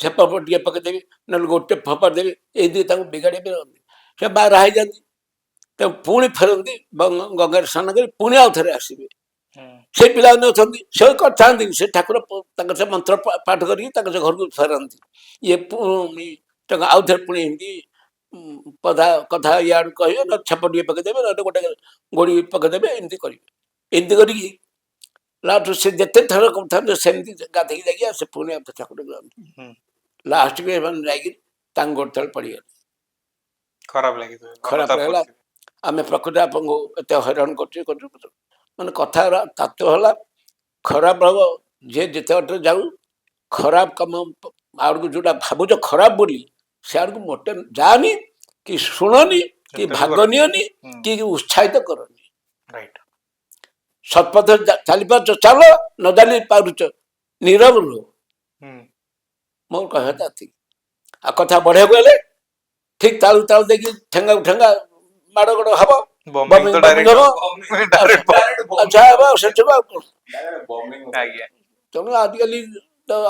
ଛେପ ଟିକେ ପକେଇଦେବି ନହେଲେ ଗୋଟେ ଫୋପାଡ଼ି ଦେବି ଏମିତି ତାଙ୍କୁ ବିଗାଡ଼ି ସେ ବାହାର ହେଇଯାନ୍ତି ତେଣୁ ପୁଣି ଫେରନ୍ତି ଗଙ୍ଗାରେ ସ୍ନାନ କରି ପୁଣି ଆଉ ଥରେ ଆସିବେ ସେ ପିଲାମାନେ ଅଛନ୍ତି ସେ କରିଥାନ୍ତି ସେ ଠାକୁର ତାଙ୍କ ସେ ମନ୍ତ୍ର ପାଠ କରିକି ତାଙ୍କ ସେ ଘରକୁ ଫେରନ୍ତି ଇଏ ପୁଣି ତାଙ୍କ ଆଉ ଥରେ ପୁଣି ଏମିତି କଥା ଇଆଡ଼ୁ କହିବେ ନହେଲେ ଛେପ ଟିକେ ପକେଇଦେବେ ନହେଲେ ଗୋଟେ ଗୋଡ଼ି ପକେଇଦେବେ ଏମିତି କରିବେ ଏମିତି କରିକି ଲାଷ୍ଟ ସେ ଯେତେ ଥର କରିଥାନ୍ତି ସେମିତି ଗାଧେଇକି ଯାଇକି ସେ ପୁଣି ଆଉ ଠାକୁର ଯାଆନ୍ତି ଲାଷ୍ଟକୁ ଏମାନେ ଯାଇକି ତାଙ୍କ ଗୋଟେ ତଳେ ପଡ଼ିଗଲେ ଖରାପ ଲାଗିଥିବ ଖରାପ ହେଲା ଆମେ ପ୍ରକୃତି ଆପଣଙ୍କୁ ଏତେ ହଇରାଣ କରୁଛୁ ମାନେ କଥାର ତାତ୍ତ୍ୱ ହେଲା ଖରାପ ହବ ଯିଏ ଯେତେ ବାଟରେ ଯାଉ ଖରାପ କାମ ଆଡ଼କୁ ଯୋଉଟା ଭାବୁଛ ଖରାପ ବୋଲି ସେ ଆଡ଼କୁ ମୋଟେ ଯାଆନି କି ଶୁଣନି କି ଭାଗ ନିଅନି କି ଉତ୍ସାହିତ କରନି ସତ୍ପଥ ଚାଲିପାରୁଛ ଚାଲ ନ ଚାଲି ପାରୁଛ ନୀରବ ରୁହ ମୋର କହିବା ତାତି ଆଉ କଥା ବଢିବାକୁ ହେଲେ ଠିକ ତାଳୁ ତାଳୁ ଦେଇକି ଠେଙ୍ଗା ଠେଙ୍ଗା ମାଡ଼ ଗୋଡ଼ ହବ ତେଣୁ ଆଜିକାଲି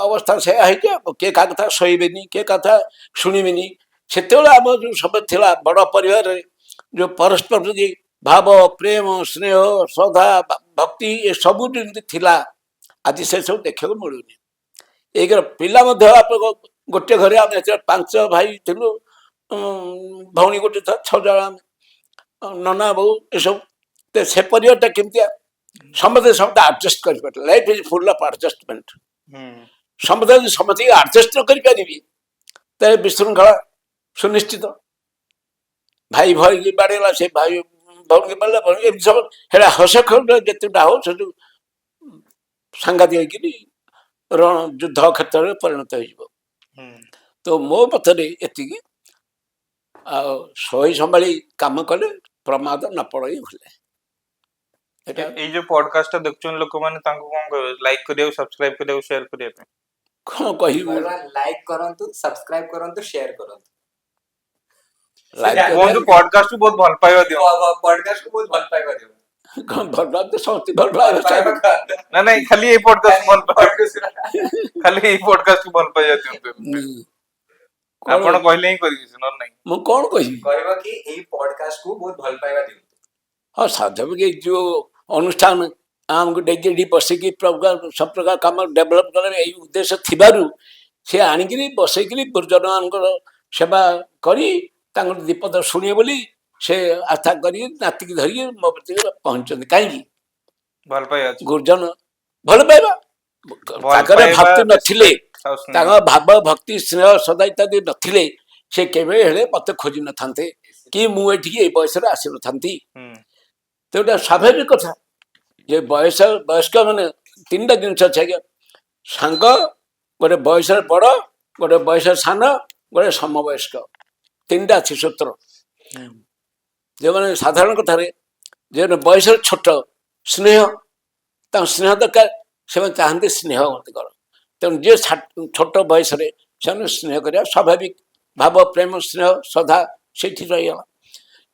ଅବସ୍ଥା ସେୟା ହେଇଛି କିଏ କାହା କଥା ସହିବେନି କିଏ କଥା ଶୁଣିବେନି ସେତେବେଳେ ଆମର ଯୋଉ ସବୁ ଥିଲା ବଡ ପରିବାରରେ ଯୋଉ ପରସ୍ପର ପ୍ରତି ଭାବ ପ୍ରେମ ସ୍ନେହ ଶ୍ରଦ୍ଧା ଭକ୍ତି ଏସବୁ ଯେମିତି ଥିଲା ଆଜି ସେ ସବୁ ଦେଖିବାକୁ ମିଳୁନି ଏଇର ପିଲା ମଧ୍ୟ ଆପଣ ଗୋଟେ ଘରେ ଆମେ 5 ଭାଇ ଥିଲୁ ଭଉଣୀ ଗୋଟେ 6 ଜଣ ନନା ବୋଉ ଏସବୁ ସେ ପରିବାରଟା କେମିତିଆ ସମସ୍ତେ ଆଡଜଷ୍ଟ କରିପାରିଲେ life is full of adjustment ସମସ୍ତେ ଯଦି ସମସ୍ତଙ୍କୁ ଆଡଜଷ୍ଟ ନ କରିପାରିବି ତେବେ ବିଶୃଙ୍ଖଳା ସୁନିଶ୍ଚିତ ଭାଇ ଭଉଣୀ ବାଡେଇଲା ସେ ଭାଇ ଭଉଣୀ ବାଡେଇଲା ଏମିତି ସବୁ ସେଟା ହସ ଖେଳ ଯେତେଟା ହଉ ସେଠୁ ସାଂଘାତିକ ହେଇକିରି ଯୁଦ୍ଧ କ୍ଷେତ୍ରରେ ପରିଣତ ହେଇଯିବ ତ ମୋ ମତରେ ଏତିକି ଆଉ ସହି ସମ୍ଭାଳି କାମ କଲେ ପ୍ରମାଦ ନ ପଡ଼ଇ ଭଲେ ଏଇଟା ଏଇ ଯୋଉ ପଡକାଷ୍ଟ ଦେଖୁଛନ୍ତି ଲୋକମାନେ ତାଙ୍କୁ କଣ କହିବେ ଲାଇକ୍ କରିବାକୁ ସବସ୍କ୍ରାଇବ କରିବାକୁ ସେୟାର କରିବା ପାଇଁ କ'ଣ କହିବି ଲାଇକ୍ କରନ୍ତୁ ସବସ୍କ୍ରାଇବ କରନ୍ତୁ ସେୟାର କରନ୍ତୁ ଲାଇକ୍ କୁହନ୍ତୁ ପଡକାଷ୍ଟ କୁ ବହୁତ ଭଲ ପାଇବା ଦିଅନ୍ତୁ ପଡକାଷ୍ଟ କୁ ବହୁତ ଭଲ ପାଇବା ଦିଅନ୍ତୁ ଭଲ ତ ସମସ୍ତେ ଭଲ ପାଇବା ନା ନାଇଁ ଖାଲି ଏଇ ପଡକାଷ୍ଟ ଭଲ ପାଇବା ଖାଲି ଏଇ ପଡକାଷ୍ଟ କୁ ଭଲ ପାଇବା ଦିଅନ୍ତୁ ଆପଣ କହିଲେ ହିଁ କରିବି ନହେଲେ ନାହିଁ ମୁଁ କ'ଣ କହିବି କହିବ କି ଏଇ ପଡକାଷ୍ଟ କୁ ବହୁତ ଭଲ ପାଇବା ଦିଅନ୍ତୁ ହଁ ସାଧବିକ ଯୋଉ ଅନୁଷ୍ଠାନ ଆମକୁ ଡେକି ଏଠି ବସିକି ସବୁ ପ୍ରକାର କାମ ଡେଭଲପ କଲେ ଏଇ ଉଦ୍ଦେଶ୍ୟ ଥିବାରୁ ସେ ଆଣିକିରି ବସେଇକିରି ଗୁରୁଜନମାନଙ୍କର ସେବା କରି ତାଙ୍କର ଦୀପଦ ଶୁଣିବେ ବୋଲି ସେ ଆଶା କରିକି ନାତିକି ଧରିକି ମୋ ପ୍ରତି ପହଞ୍ଚନ୍ତି କାହିଁକି ଭଲ ପାଇବା ଅଛି ଗୁରୁଜନ ଭଲ ପାଇବା ତାଙ୍କର ଭକ୍ତି ନଥିଲେ ତାଙ୍କ ଭାବ ଭକ୍ତି ସ୍ନେହ ସଦା ଇତ୍ୟାଦି ନଥିଲେ ସେ କେବେ ହେଲେ ମତେ ଖୋଜି ନଥାନ୍ତେ କି ମୁଁ ଏଠିକି ଏଇ ବୟସରେ ଆସିନଥାନ୍ତି ତ ଏଇଟା ସ୍ୱାଭାବିକ କଥା ଯେ ବୟସ୍କ ମାନେ ତିନିଟା ଜିନିଷ ଅଛି ଆଜ୍ଞା ସାଙ୍ଗ ଗୋଟେ ବୟସରେ ବଡ଼ ଗୋଟେ ବୟସରେ ସାନ ଗୋଟେ ସମବୟସ୍କ ତିନିଟା ଅଛି ସୂତ୍ର ଯେଉଁମାନେ ସାଧାରଣ କଥାରେ ଯେଉଁମାନେ ବୟସରେ ଛୋଟ ସ୍ନେହ ତାଙ୍କ ସ୍ନେହ ଦରକାର ସେମାନେ ଚାହାନ୍ତି ସ୍ନେହ ମତେ କର ତେଣୁ ଯିଏ ଛୋଟ ବୟସରେ ସେମାନେ ସ୍ନେହ କରିବା ସ୍ୱାଭାବିକ ଭାବ ପ୍ରେମ ସ୍ନେହ ଶ୍ରଦ୍ଧା ସେଇଠି ରହିଗଲା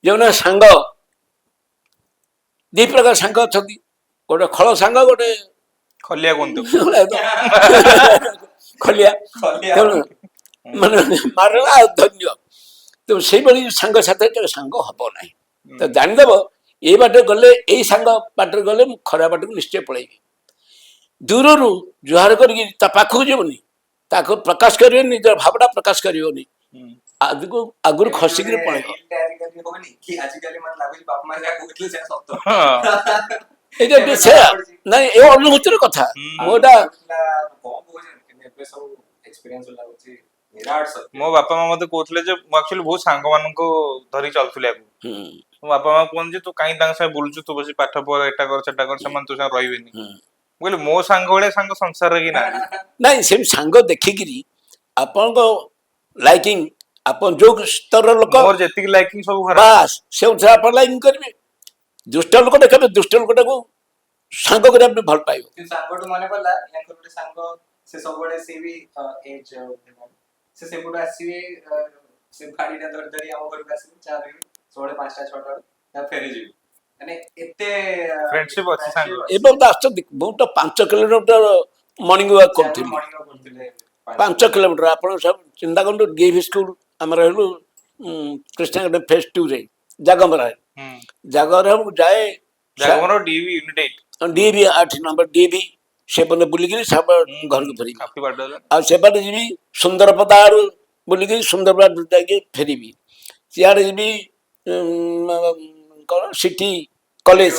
ଯେଉଁମାନେ ସାଙ୍ଗ ଦି ପ୍ରକାର ସାଙ୍ଗ ଅଛନ୍ତି ଗୋଟେ ଖଳ ସାଙ୍ଗ ଗୋଟେ ଖଲିଆ କୁହନ୍ତୁ ଖଲିଆ ତେଣୁ ମାନେ ମାରଣା ଆଉ ଧନ୍ୟ ତେଣୁ ସେଇଭଳି ସାଙ୍ଗସାଥି ସାଙ୍ଗ ହବ ନାହିଁ ତ ଜାଣିଦେବ ଏଇ ବାଟରେ ଗଲେ ଏଇ ସାଙ୍ଗ ବାଟରେ ଗଲେ ମୁଁ ଖରାପ ବାଟକୁ ନିଶ୍ଚୟ ପଳେଇବି ଦୂରରୁ ଜୁହାର କରିକି ତା ପାଖକୁ ଯିବନି ତାକୁ ପ୍ରକାଶ କରିବନି ନିଜର ଭାବଟା ପ୍ରକାଶ କରିବନି ଆଗରୁ ଖସିକିରି ପଳେଇବ ଏଇଟା ସେୟା ନାଇଁ ଏ ଅନୁଭୂତିର କଥା ମୁଁ ଏଇଟା ମୋ ବାପା ମା ମତେ କହୁଥିଲେ ଯେ ମୁଁ ଆକ୍ଚୁଆଲି ବହୁତ ସାଙ୍ଗ ମାନଙ୍କୁ ଧରି ଚାଲୁଥିଲି ଆଗକୁ ମୋ ବାପା ମା କୁହନ୍ତି ଯେ ତୁ କାହିଁ ତାଙ୍କ ସାଙ୍ଗେ ବୁଲୁଛୁ ତୁ ବସି ପାଠ ପଢ ଏଟା କର ସେଟା କର ସେମାନେ ତୋ ସାଙ୍ଗେ ରହିବେନି ମୁଁ କହିଲି ମୋ ସାଙ୍ଗ ଭଳିଆ ସାଙ୍ଗ ସଂସାରରେ କି ନାହିଁ ନାଇଁ ସେମିତି ସାଙ୍ଗ ଦେଖିକିରି ଆପଣଙ୍କ ଲାଇକିଂ ଆପଣ ଯୋଉ ସ୍ତରର ଲୋକ ମୋର ଯେତିକି ଲାଇକିଂ ସବୁ ଖରାପ ବାସ୍ ସେ ଅନୁସାରେ ଆପଣ ଲାଇକିଂ କରିବେ ଦୁଷ୍ଟ ଲୋକ ଦେଖେଇବେ ଦୁଷ୍ଟ ଲୋକଟାକୁ ସାଙ୍ଗ କରିବା ପାଇଁ ଭଲ ପାଇବ ସାଙ୍ଗଠୁ ମନେ ପଡିଲା ୟାଙ୍କର ଗୋଟେ ସାଙ୍ଗ ସେ ସବୁବେଳେ ସେ ବି ଏଜ ସେ ସେପଟୁ ଆସିବେ ସେ ଗାଡିଟା ଧରି ଧରି ଆମ ଘରକୁ ଆସିବେ ଚା ପିଇବେ ସବୁବେଳେ 5ଟା 6ଟା ତା ଫେରିଯିବେ ମାନେ ଏତେ ଫ୍ରେଣ୍ଡସିପ ଅଛି ସାଙ୍ଗ ଏବଂ ତ ଆସୁଛନ୍ତି ମୁଁ ତ 5 କିଲୋମିଟର ମର୍ଣ୍ଣିଂ ୱାକ୍ କରୁଥିଲି 5 କିଲୋମିଟର ଆପଣ ସବୁ ଚିନ୍ତା କରନ୍ତୁ ଡିଏଭି ସ୍କୁଲ ଆମର ରହିଲୁ କୃଷ୍ଣଗଡ଼ ଫେଜ୍ 2ରେ ଜାଗମରାରେ ଜାଗମରା ମୁଁ ଯାଏ DV unit 8 DAV 8 number DAV ସେପଟେ ବୁଲିକିରି ଘରକୁ ଫେରିବି ଆଉ ସେପଟେ ଯିବି ସୁନ୍ଦରପଦା ଆଡୁ ବୁଲିକିରି ସୁନ୍ଦରପଦା ଯାଇକି ଫେରିବି ସିଆଡେ ଯିବି କ'ଣ ସିଟି କଲେଜ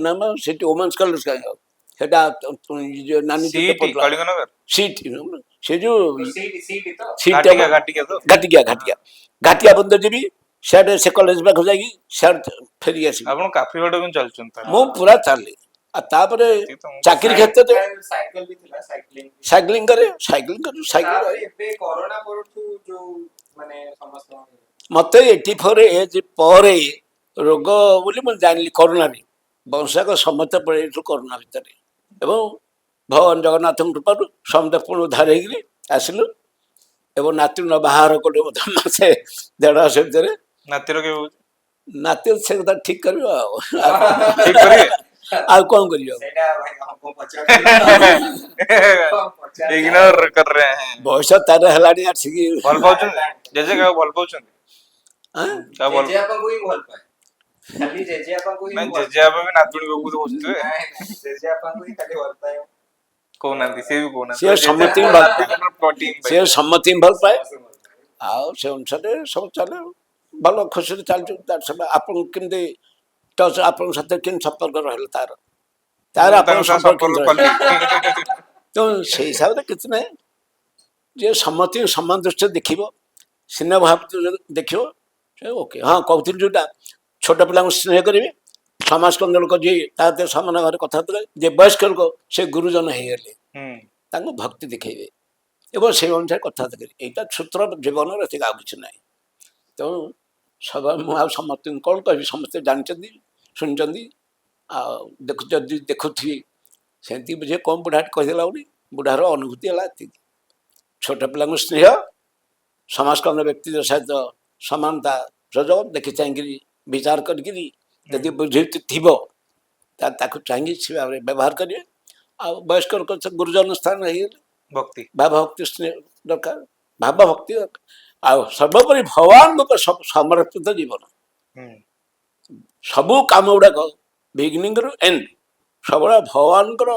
ନା ସିଟି ଓମେନ୍ସ କଲେଜ କାହିଁ ଆଉ ସେଟା ନାନୀ ସିଟ୍ ସେ ଯୋଉ ଘାଟିଆ ବନ୍ଦ ଯିବି ସିଆଡେ ସେ କଲେଜ ପାଖକୁ ଯାଇକି ସିଆଡେ ଫେରି ଆସିବି ଆପଣ କାଫିବାଟ ବି ଚାଲୁଛନ୍ତି ମୁଁ ପୁରା ଚାଲିଲି ଆଉ ତାପରେ ଚାକିରି କ୍ଷେତ୍ରରେ ସାଇକ୍ଲିଂ କରେ ମତେ 84 ଏଜ୍ ପରେ ରୋଗ ବୋଲି ମୁଁ ଜାଣିଲି କରୋନାରେ ବଂଶାକ ସମସ୍ତେ ପଳେଇଛୁ କରୋନା ଭିତରେ ଏବଂ ଭଗବାନ ଜଗନ୍ନାଥଙ୍କ କୃପାରୁ ସମସ୍ତେ ପୁଣି ଉଦ୍ଧାର ହେଇକିରି ଆସିଲୁ ଏବଂ ନାତିର ବାହାର କଲୁ ମଧ୍ୟ ମାସେ 1.5 ମାସ ଭିତରେ ନାତିର ସେ କଥା ଠିକ କରିବ ଆଉ ଆଉ କଣ କରିବ ବୟସ ତାର ହେଲାଣି ଆସିକି ଭଲ ପାଉଛନ୍ତି ଜେଜେ କାହାକୁ ଭଲ ପାଉଛନ୍ତି ଜେଜେବାପା ବି ନାତୁଣୀ ବୋଉ ବସୁଥିବେ କହୁନାହାନ୍ତି ସେ ବି କହୁନାହାନ୍ତି ସେ ସମସ୍ତଙ୍କୁ ଭଲ ପାଏ ଆଉ ସେ ଅନୁସାରେ ସବୁ ଚାଲେ ଭଲ ଖୁସିରେ ଚାଲିଛୁ ତାର ସବୁ ଆପଣଙ୍କୁ କେମିତି ଟଚ୍ ଆପଣଙ୍କ ସାଥିରେ କେମିତି ସମ୍ପର୍କ ରହିଲା ତାର ଆପଣଙ୍କ ସମ୍ପର୍କ ତେଣୁ ସେଇ ହିସାବରେ କିଛି ନାହିଁ ଯିଏ ସମସ୍ତଙ୍କୁ ସମାନ ଦୃଷ୍ଟିରେ ଦେଖିବ ସ୍ନେହ ଭାବ ଦେଖିବ ସେ ଓକେ ହଁ କହୁଥିଲି ଯୋଉଟା ଛୋଟ ପିଲାଙ୍କୁ ସ୍ନେହ କରିବେ ସମାଜ କନ୍ଦ ଲୋକ ଯିଏ ତା ସମାନ ଘରେ କଥାବାର୍ତ୍ତା ଯେ ବୟସ୍କ ଲୋକ ସେ ଗୁରୁଜନ ହେଇଗଲେ ତାଙ୍କୁ ଭକ୍ତି ଦେଖେଇବେ ଏବଂ ସେଇ ଅନୁସାରେ କଥାବାର୍ତ୍ତା କରିବେ ଏଇଟା ସୂତ୍ର ଜୀବନର ଏତିକି ଆଉ କିଛି ନାହିଁ ତେଣୁ ସଭା ମୁଁ ଆଉ ସମସ୍ତଙ୍କୁ କ'ଣ କହିବି, ସମସ୍ତେ ଜାଣିଛନ୍ତି ଶୁଣିଛନ୍ତି। ଆଉ ଯଦି ଦେଖୁଥିବି ସେମିତି ବୁଝେ କ'ଣ ବୁଢ଼ାଟେ କହିଦେଲା ବୋଲି, ବୁଢ଼ାର ଅନୁଭୂତି ହେଲା ଏତିକି। ଛୋଟ ପିଲାଙ୍କୁ ସ୍ନେହ, ସମାଜକନ୍ଦ ବ୍ୟକ୍ତିଙ୍କ ସହିତ ସମାନତା ସୁଯୋଗ ଦେଖି ଚାହିଁକିରି ବିଚାର କରିକିରି ଯଦି ବୁଝି ଥିବ ତାକୁ ଚାହିଁକି ସେ ଭାବରେ ବ୍ୟବହାର କରିବେ। ଆଉ ବୟସ୍କ ଲୋକ ଗୁରୁଜନ ସ୍ଥାନ ହେଇଗଲେ ଭକ୍ତି ଭାବ ଭକ୍ତି ସ୍ନେହ ଦରକାର, ଭାବ ଭକ୍ତି ଦରକାର। ଆଉ ସର୍ବୋପରି ଭଗବାନଙ୍କ ସମର୍ପିତ ଜୀବନ। ସବୁ କାମ ଗୁଡ଼ାକ ବିଗିନିଂରୁ ଏଣ୍ଡ ସବୁବେଳେ ଭଗବାନଙ୍କର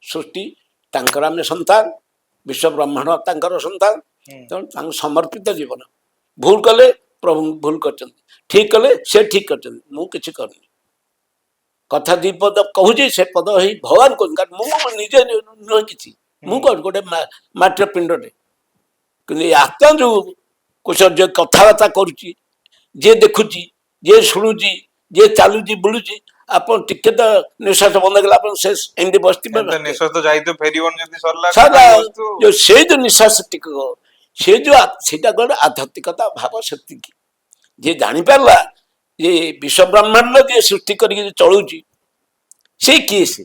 ସୃଷ୍ଟି, ତାଙ୍କର ଆମେ ସନ୍ତାନ, ବିଶ୍ୱ ବ୍ରହ୍ମାଣ୍ଡ ତାଙ୍କର ସନ୍ତାନ। ତେଣୁ ତାଙ୍କୁ ସମର୍ପିତ ଜୀବନ। ଭୁଲ କଲେ ପ୍ରଭୁ ଭୁଲ କରିଛନ୍ତି, ଠିକ କଲେ ସେ ଠିକ କରିଛନ୍ତି, ମୁଁ କିଛି କରିନି। କଥା ଦୁଇ ପଦ କହୁଛି, ସେ ପଦ ହେଇ ଭଗବାନ କହୁଛନ୍ତି। କାରଣ ମୁଁ ନିଜେ ନୁହେଁ କିଛି, ମୁଁ କ'ଣ ଗୋଟେ ମାଟିର ପିଣ୍ଡଟେ। କିନ୍ତୁ ଏ ଆତ୍ମା ଯୋଉ କୁଶର୍ଯ୍ୟ କଥାବାର୍ତ୍ତା କରୁଛି, ଯିଏ ଦେଖୁଛି, ଯିଏ ଶୁଣୁଛି, ଯିଏ ଚାଲୁଛି ବୁଲୁଛି, ଆପଣ ଟିକେ ତ ନିଶ୍ୱାସ ବନ୍ଦ କଲେ ଆପଣ ସେ ଏମିତି ବସିଥିବେ। ନିଶ୍ୱାସ ତ ଯାଇଥିବ, ଫେରିବନି ଯଦି ସରିଲା। ସେଇ ଯୋଉ ନିଶ୍ୱାସ ଟିକେ ସେ ଯୋଉ ସେଇଟା ଗୋଟେ ଆଧ୍ୟାତ୍ମିକତା ଭାବ ସେତିକି। ଯିଏ ଜାଣିପାରିଲା ଯେ ବିଶ୍ୱ ବ୍ରହ୍ମାଣ୍ଡ ଯିଏ ସୃଷ୍ଟି କରିକି ଚଳୁଛି ସେ କିଏ, ସେ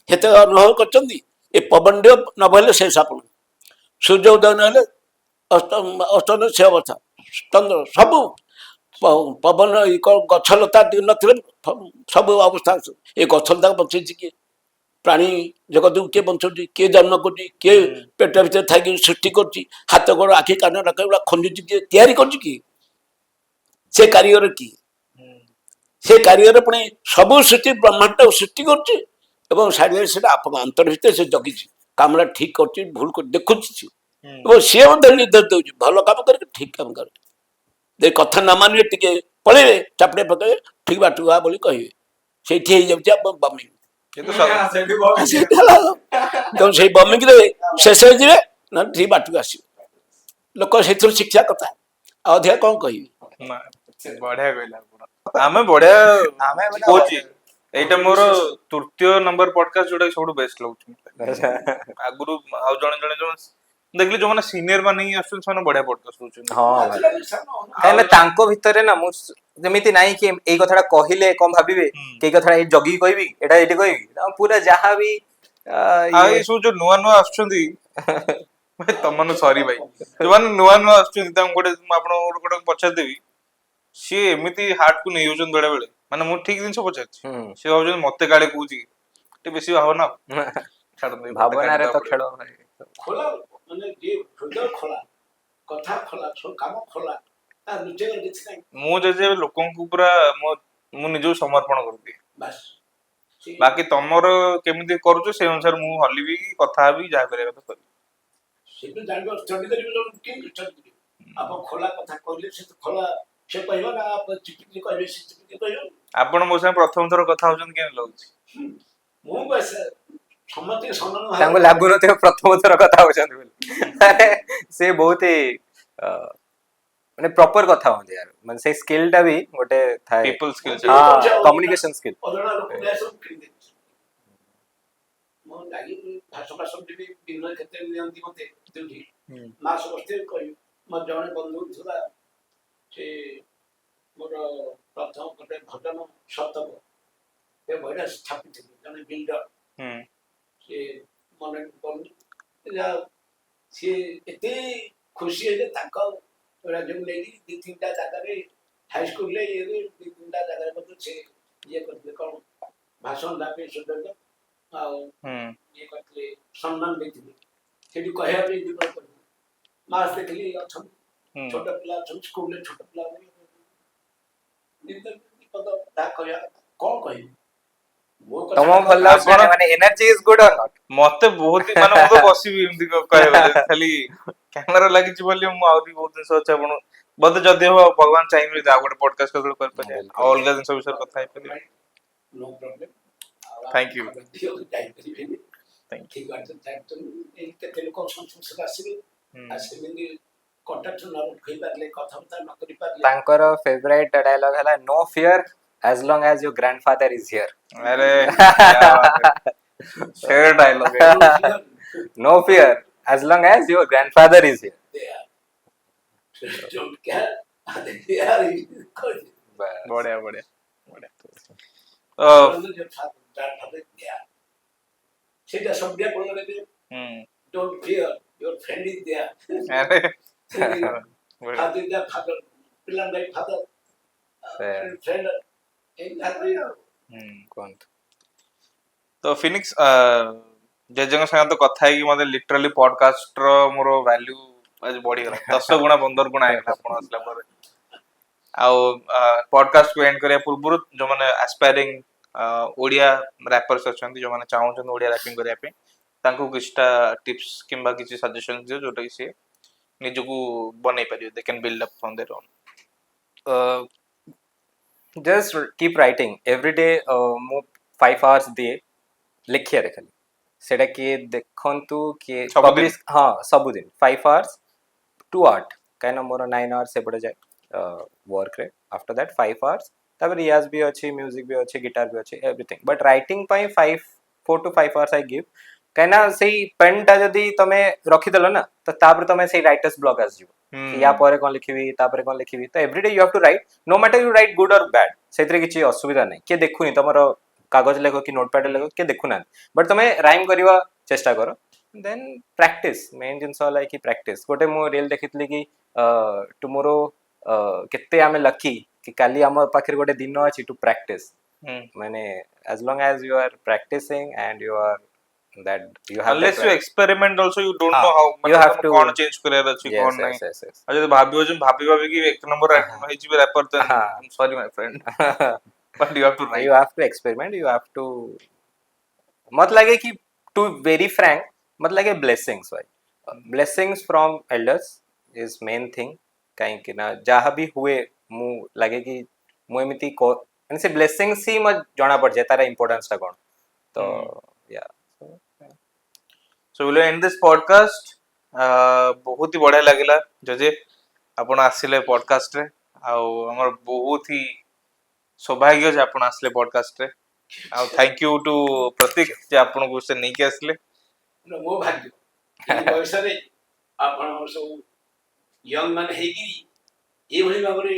ସେତେ ଅନୁଭବ କରିଛନ୍ତି। ଏ ପବନଟିଏ ନ ବହିଲେ ଶେଷ ଆପଣ, ସୂର୍ଯ୍ୟ ଉଦୟ ନହେଲେ ଅସ୍ତ ସେ ଅବସ୍ଥା, ଚନ୍ଦ୍ର ସବୁ ପବନ ଗଛ ଲତା ନଥିଲେ ସବୁ ଅବସ୍ଥା। ଏ ଗଛ ଲତା ବଞ୍ଚେଇଛି କିଏ? ପ୍ରାଣୀ ଜଗତକୁ କିଏ ବଞ୍ଚଉଛି? କିଏ ଜନ୍ମ କରୁଛି? କିଏ ପେଟ ଭିତରେ ଥାଇକି ସୃଷ୍ଟି କରୁଛି? ହାତ ଗୋଡ଼ ଆଖି କାନ ନାକ ଏଗୁଡ଼ା ଖଞ୍ଜୁଛି କିଏ? ତିଆରି କରୁଛି କିଏ? ସେ କାରିଗର କିଏ? ସେ କାରିଗର ପୁଣି ସବୁ ସୃଷ୍ଟି ବ୍ରହ୍ମାଣ୍ଡ ସୃଷ୍ଟି କରୁଛି ଏବଂ ସାରିଲେ ସେଟା ଆପଣ ଅନ୍ତର ଭିତରେ ସେ ଜଗିଛି। କାମଟା ଠିକ କରୁଛି, ଭୁଲ କରୁଛି ଦେଖୁଛି ଏବଂ ସିଏ ମଧ୍ୟ ନିର୍ଦ୍ଦେଶ ଦଉଛି ଭଲ କାମ କରିକି ଠିକ କାମ କରେ। ଯଦି କଥା ନ ମାନିବେ ଟିକେ ପଳେଇବେ, ଚାପଡ଼େ ପକେଇବେ, ଠିକ ବାଟକୁ ଆ ବୋଲି କହିବେ, ସେଇଠି ହେଇଯାଉଛି ଆପଣ ବମିଂ। ତେଣୁ ସେଇ ବମିଂରେ ଶେଷ ହେଇଯିବେ, ନହେଲେ ଠିକ ବାଟକୁ ଆସିବେ। ଲୋକ ସେଥିରୁ ଶିକ୍ଷା କଥା, ଆଉ ଅଧିକା କ'ଣ କହିବି? ବଢିଆ କହିଲା ଆମେ ବଢିଆ କହୁଛି। ଏଇଟା ମୋର ତୃତୀୟ ନମ୍ବର ପଡକାଷ୍ଟ ଯୋଉଟା ସବୁଠୁ ବେଷ୍ଟ ଲାଗୁଛି। ଆଗରୁ ଆଉ ଜଣେ ଦେଖିଲି ଯୋଉମାନେ ସିନିୟର ମାନେ ହିଁ ଆସୁଛନ୍ତି, ସେମାନେ ବଢିଆ ପଡକାଷ୍ଟ କରୁଛନ୍ତି। କାହିଁକିନା ତାଙ୍କ ଭିତରେ ନା ମୁଁ ଯେମିତି ନାହିଁ କି ଏଇ କଥାଟା କହିଲେ କଣ ଭାବିବେ, କି ଏଇ କଥାଟା ଏଇ ଜଗିକି କହିବି, ଏଇଟା ଏଇଠି କହିବି, ପୁରା ଯାହା ବି ଏଇ ସବୁ ଯୋଉ ନୂଆ ନୂଆ ଆସୁଛନ୍ତି ତମମାନଙ୍କୁ ସରି ଭାଇ, ଯୋଉମାନେ ନୂଆ ଆସୁଛନ୍ତି ତାଙ୍କୁ ଗୋଟେ ଆପଣଙ୍କୁ ଗୋଟେ ପଚାରିଦେବି, ସିଏ ଏମିତି ହାର୍ଟ କୁ ନେଇଯାଉଛନ୍ତି ବେଳେ ବେଳେ। ମାନେ ମୁଁ ଠିକ ଜିନିଷ ପଚାରିଛି, ସିଏ ଭାବୁଛନ୍ତି ମତେ ଗାଳି କହୁଛି, ଟିକେ ବେଶୀ ଭାବନା ଭାବନାରେ ତ ଖେଳ। ଖୋଲା ମାନେ ହୃଦୟ ଖୋଲା, କଥା ଖୋଲା, କାମ ଖୋଲା, କିଛି ନାହିଁ। ମୁଁ ଯଦି ଲୋକଙ୍କୁ ପୁରା ମୁଁ ନିଜକୁ ସମର୍ପଣ କରିଦିଏ। ବାକି ତମର କେମିତି କରୁଛ ସେ ଅନୁସାରେ ମୁଁ ହଲିବି, କଥା ହେବି, ଯାହା କରିବା କଥା କରିବି। ସେଠୁ ଜାଣିବ ଷ୍ଟଡି କରିବି, କେମିତି ଷ୍ଟଡି କରିବି। ଆପଣ ଖୋଲା କଥା କହିଲେ ସେ ତ ଖୋଲା ସେ କହିବ ନା, ଚିପିକି କହିବେ ସେ ଚିପିକି କହିବ। ଆପଣ ମୋ ସାଙ୍ଗେ ପ୍ରଥମ ଥର କଥା ହଉଛନ୍ତି, କେମିତି ଲାଗୁଛି? ମୁଁ ସମସ୍ତେ ତାଙ୍କୁ ଲାଗୁନଥିବ ପ୍ରଥମ ଥର କଥା ହଉଛନ୍ତି ବୋଲି। ସେ ବହୁତ ମାନେ ପ୍ରପର କଥା ହୁଅନ୍ତି ୟାର, ମାନେ ସେଇ ସ୍କିଲ ଟା ବି ଗୋଟେ ଥାଏ, ପିପଲ ସ୍କିଲ, କମ୍ୟୁନିକେସନ ସ୍କିଲ। ମୁଁ ଲାଗି ଭାଷା ଦିନ କେତେ ନିଅନ୍ତି ମତେ ଯୋଉଠି ମାସ ବସ୍ତେ କହିବି। ମୋର ଜଣେ ବନ୍ଧୁ ଥିଲା, ସେ ମୋର ପ୍ରଥମ ଗୋଟେ ଭଜନ ଶତକ ଏ ବହିଟା ଛାପିଥିଲି, ଜଣେ ବିଲ୍ଡର। ସେ ମନେ ପଡୁନି, ସିଏ ଏତେ ଖୁସି ହେଲେ ତାଙ୍କ ଯୋଉ ନେଇକି ଦି ତିନିଟା ଜାଗାରେ ହାଇସ୍କୁଲରେ ଇଏରେ ଦି ତିନିଟା ଜାଗାରେ ମଧ୍ୟ ସେ ଇଏ କରିଥିଲେ, କ'ଣ ଭାଷଣ ଦେବା ସୁଯୋଗ ଆଉ ଇଏ କରିଥିଲେ, ସମ୍ମାନ ଦେଇଥିଲେ। ସେଠି କହିବା ପାଇଁ ଯିବା କରିଥିଲେ। ମାସ ଦେଖିଲି ଅଛନ୍ତି, ଛୋଟ ପିଲା ଅଛନ୍ତି ସ୍କୁଲରେ, ଛୋଟ ପିଲା କହିବା କ'ଣ କହିବି? ତମ ଭଲ ଲାଗୁଛି ମାନେ energy is good or not? ମତେ ବହୁତ ମାନେ ମୁଁ ତ ବସିବି ଏମିତି କହିବାକୁ ଖାଲି କ୍ୟାମେରା ଲାଗିଛି ବୋଲି। ମୁଁ ଆହୁରି ବହୁତ ଜିନିଷ ଅଛି, ଆପଣ ବୋଧେ ଯଦି ହବ ଭଗବାନ ଚାହିଁବେ ଆଉ ଗୋଟେ ପଡକାଷ୍ଟ କେତେବେଳେ କରିପାରିବା, ଆଉ ଅଲଗା ଜିନିଷ ବିଷୟରେ କଥା ହେଇପାରିବା। No problem. Thank you. କେତେ ଲୋକ ଆସିବେ, ଆସିଲେ କଣ୍ଟାକ୍ଟ ନ ରଖିପାରିଲେ, କଥାବାର୍ତ୍ତା ନ କରିପାରିଲେ। ତାଙ୍କର ଫେଭରାଇଟ ଡାୟଲଗ ହେଲା no fear as long as your grandfather is here। अरे शेर डायलॉग है। No fear as long as your grandfather is here। यार बस बढ़िया बढ़िया बढ़िया সেটা সবটা বলে দেবে don't fear your friend is there अरे बढ़िया ফাদার দ্য ফাদার পিলান্ডাই ফাদার ফ্রেন্ড এই লাগবে କୁହନ୍ତୁ ତ ଫିନିକ୍ସ ଜେଜେଙ୍କ ସାଙ୍ଗେ ତ କଥା ହେଇକି ମତେ ଲିଟରାଲି ପଡକାଷ୍ଟ ର ମୋର ଭ୍ୟାଲ୍ୟୁ ଆଜି ବଢିଗଲା 10 ଗୁଣା 15 ଗୁଣା ହେଇଗଲା ଆପଣ ଆସିଲା ପରେ ଆଉ ପଡକାଷ୍ଟ କୁ ଏଣ୍ଡ କରିବା ପୂର୍ବରୁ ଯୋଉମାନେ ଆସ୍ପାଇରିଂ ଓଡିଆ ର୍ୟାପର୍ସ ଅଛନ୍ତି ଯୋଉମାନେ ଚାହୁଁଛନ୍ତି ଓଡିଆ ର୍ୟାପିଂ କରିବା ପାଇଁ ତାଙ୍କୁ କିଛିଟା ଟିପ୍ସ କିମ୍ବା କିଛି ସଜେସନ ଦିଅ ଯୋଉଟା କି ସେ ନିଜକୁ ବନେଇ ପାରିବେ they can build up from their own just keep writing every day ମୁଁ 5 hours ଦିଏ ଲେଖିବାରେ ଖାଲି ସେଟା କିଏ ଦେଖନ୍ତୁ କିଏ ସବୁଦିନ? ପବ୍ଲିଶ ହଁ ସବୁଦିନ 5 hours to 8 କାହିଁକିନା ମୋର 9 hours ସେପଟେ ଯାଏ ୱାର୍କରେ ଆଫ୍ଟର ଦ୍ୟାଟ୍ 5 hours ତାପରେ ରିୟାଜ ବି ଅଛି ମ୍ୟୁଜିକ୍ ବି ଅଛି ଗିଟାର ବି ଅଛି ଏଭ୍ରିଥିଙ୍ଗ ବଟ୍ ରାଇଟିଂ ପାଇଁ 4 to 5 hours ଆଇ ଗିଭ୍ କାହିଁକିନା ସେଇ ପେନ୍ଟା ଯଦି ତମେ ରଖିଦେଲ ନା ତ ତାପରେ ତମେ ସେଇ ରାଇଟର୍ସ ବ୍ଲକ୍ ଆସିଯିବ कि या ପରେ କ'ଣ ଲେଖିବି ତାପରେ କ'ଣ ଲେଖିବି ତ every day you have to write no matter you write good और बैड ସେଥିରେ କିଛି ଅସୁବିଧା ନାହିଁ କିଏ ଦେଖୁନି ତମର କାଗଜ ଲେଖ କି ନୋଟପ୍ୟାଡ୍ ଲେଖ କିଏ ଦେଖୁନାହାନ୍ତି ବଟ୍ ତମେ ରାଇମ୍ କରିବା ଚେଷ୍ଟା କର ଦେନ୍ ପ୍ରାକ୍ଟିସ୍ ମେନ୍ ଜିନିଷ ହେଲା କି ପ୍ରାକ୍ଟିସ୍ ଗୋଟେ ମୁଁ ରିଲ୍ ଦେଖିଥିଲି କି ଟୁମୋରୋ କେତେ ଆମେ ଲକି କି କାଲି ଆମ ପାଖରେ ଗୋଟେ ଦିନ ଅଛି ଟୁ ପ୍ରାକ୍ଟିସ୍ ମାନେ as long as you are practicing and you are that you have unless that you experiment also you don't हाँ, know how you have to कौन चेंज करार अछि yes कौन yes नहीं yes yes आ जब भाबियो जे भाबी कि एक नंबर है जी रैपर तो हाँ। Sorry my friend but you have to you right have to experiment you have to मत लगे कि टू वेरी फ्रैंक मत लगे ब्लेसिंग्स भाई blessings from elders is main thing कहीं ना जहाँ भी हुए मु लगे कि मु एमती से ब्लेसिंग्स ही मत जाना पड़ जाए तारा इंपोर्टेंस टा कौन तो या so will and this podcast बहुत ही बढ़िया लागिला जजे आपण आसिले पॉडकास्ट रे हमर बहुत ही सौभाग्य जे आपण आसिले पॉडकास्ट रे थैंक यू टू प्रतीक जे आपण को से नहीं के आसिले ମୋ ଭାଗ୍ୟ ଏଇ ବୟସରେ ଆପଣଙ୍କର ସବୁ ୟଙ୍ଗ ମାନେ ହେଇକିରି ଏଇଭଳି ଭାବରେ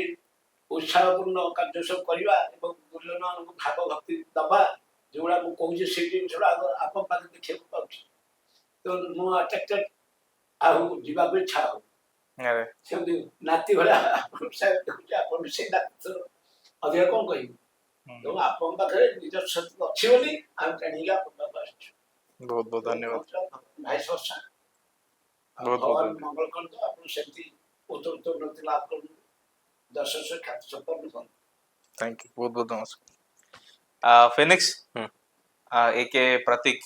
ଉତ୍ସାହପୂର୍ଣ୍ଣ କାର୍ଯ୍ୟ ସବୁ କରିବା ଏବଂ ଗୁରୁଜନମାନଙ୍କୁ ଭାବ ଭକ୍ତି ଦେବା ଯେଉଁଗୁଡ଼ା ମୁଁ କହୁଛି ସେ ଜିନିଷଟା ଆପଣଙ୍କ ପାଖରେ ଦେଖିବାକୁ ପାଉଛି ତ ମୁଁ ଆଟ୍ରାକ୍ଟେଡ୍ ଆଉ ଯିବାକୁ ଇଚ୍ଛା ହଉ अरे ସେମିତି ନାତି ଭଳିଆ ଆପଣ ସେ ନାତି ଅଧିକା କ'ଣ କହିବି ତେଣୁ ଆପଣଙ୍କ ପାଖରେ ନିଜର ଶକ୍ତି ଅଛି ବୋଲି ଆମେ ଟ୍ରେନିଂ ଆପଣଙ୍କ ପାଖକୁ ଆସିଛୁ बहुत बहुत धन्यवाद ଭାଇସ ବର୍ଷା ବହୁତ ଭଗବାନ ବହୁତ ମଙ୍ଗଳ କରନ୍ତୁ ଆପଣ ସେମିତି ଉତ୍ତର ଉନ୍ନତି ଲାଭ କରନ୍ତୁ ଦଶ ଖ୍ୟାତି ସମ୍ପନ୍ନ କରନ୍ତୁ थैंक यू बहुत बहुत नमस्कार फिनिक्स एके प्रतीक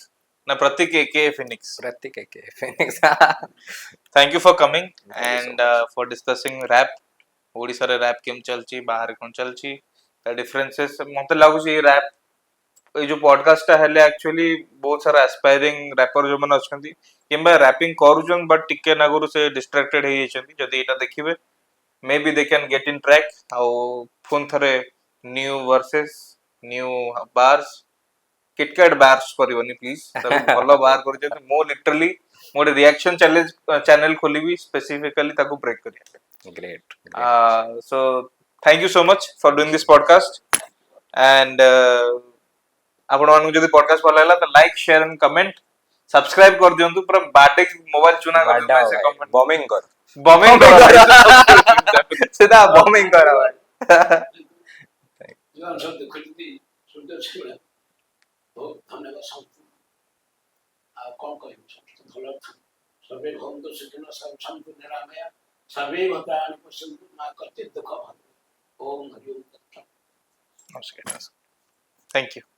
ना प्रतीक एके Phoenix Pratik K Phoenix thank you for coming Thank you so and for discussing rap Odisha रे रैप केम चलची बाहर कोन चलची ता डिफरेंसेस मते लागु छी रैप ए जो पॉडकास्ट हेले एक्चुअली बहुत सारा एस्पायरिंग रैपर जो मन अछंती किंबा रैपिंग करूजन बट टिके नागुरु से डिस्ट्रैक्टेड हे जछंती जदी एटा देखिबे may be they can get in track आउ फोन थरे new verses new bars KitKat bars करिवनी प्लीज तब भलो बार कर जे मो literally more reaction challenge channel खोलिबी स्पेसिफिकली ताको ब्रेक करिया great so thank you so much for doing this podcast and आपण मानु जदी पॉडकास्ट भल लागला त like share and comment subscribe कर दियंतु पूरा बाडे मोबाइल चुना कर दियंतु से कमेंट बॉम्बिंग कर बॉम्बिंग सीधा बॉम्बिंग कर भाई ଜୀବନ ସବୁ ଦେଖୁଛନ୍ତି ସୁନ୍ଦର ସେଗୁଡ଼ା ବହୁତ ଧନ୍ୟବାଦ ସମସ୍ତଙ୍କୁ ଆଉ କ'ଣ କହିବି ସମସ୍ତେ ଭଲ ଅଛନ୍ତି ସର୍ବେ ଭବନ୍ତୁ ସୁଖିନଃ ସन्तୁ ନିରାମୟା सर्वे भद्राणि पश्यन्तु मा कश्चित् दुःखं ओम हरि ओम नमस्कार थैंक यू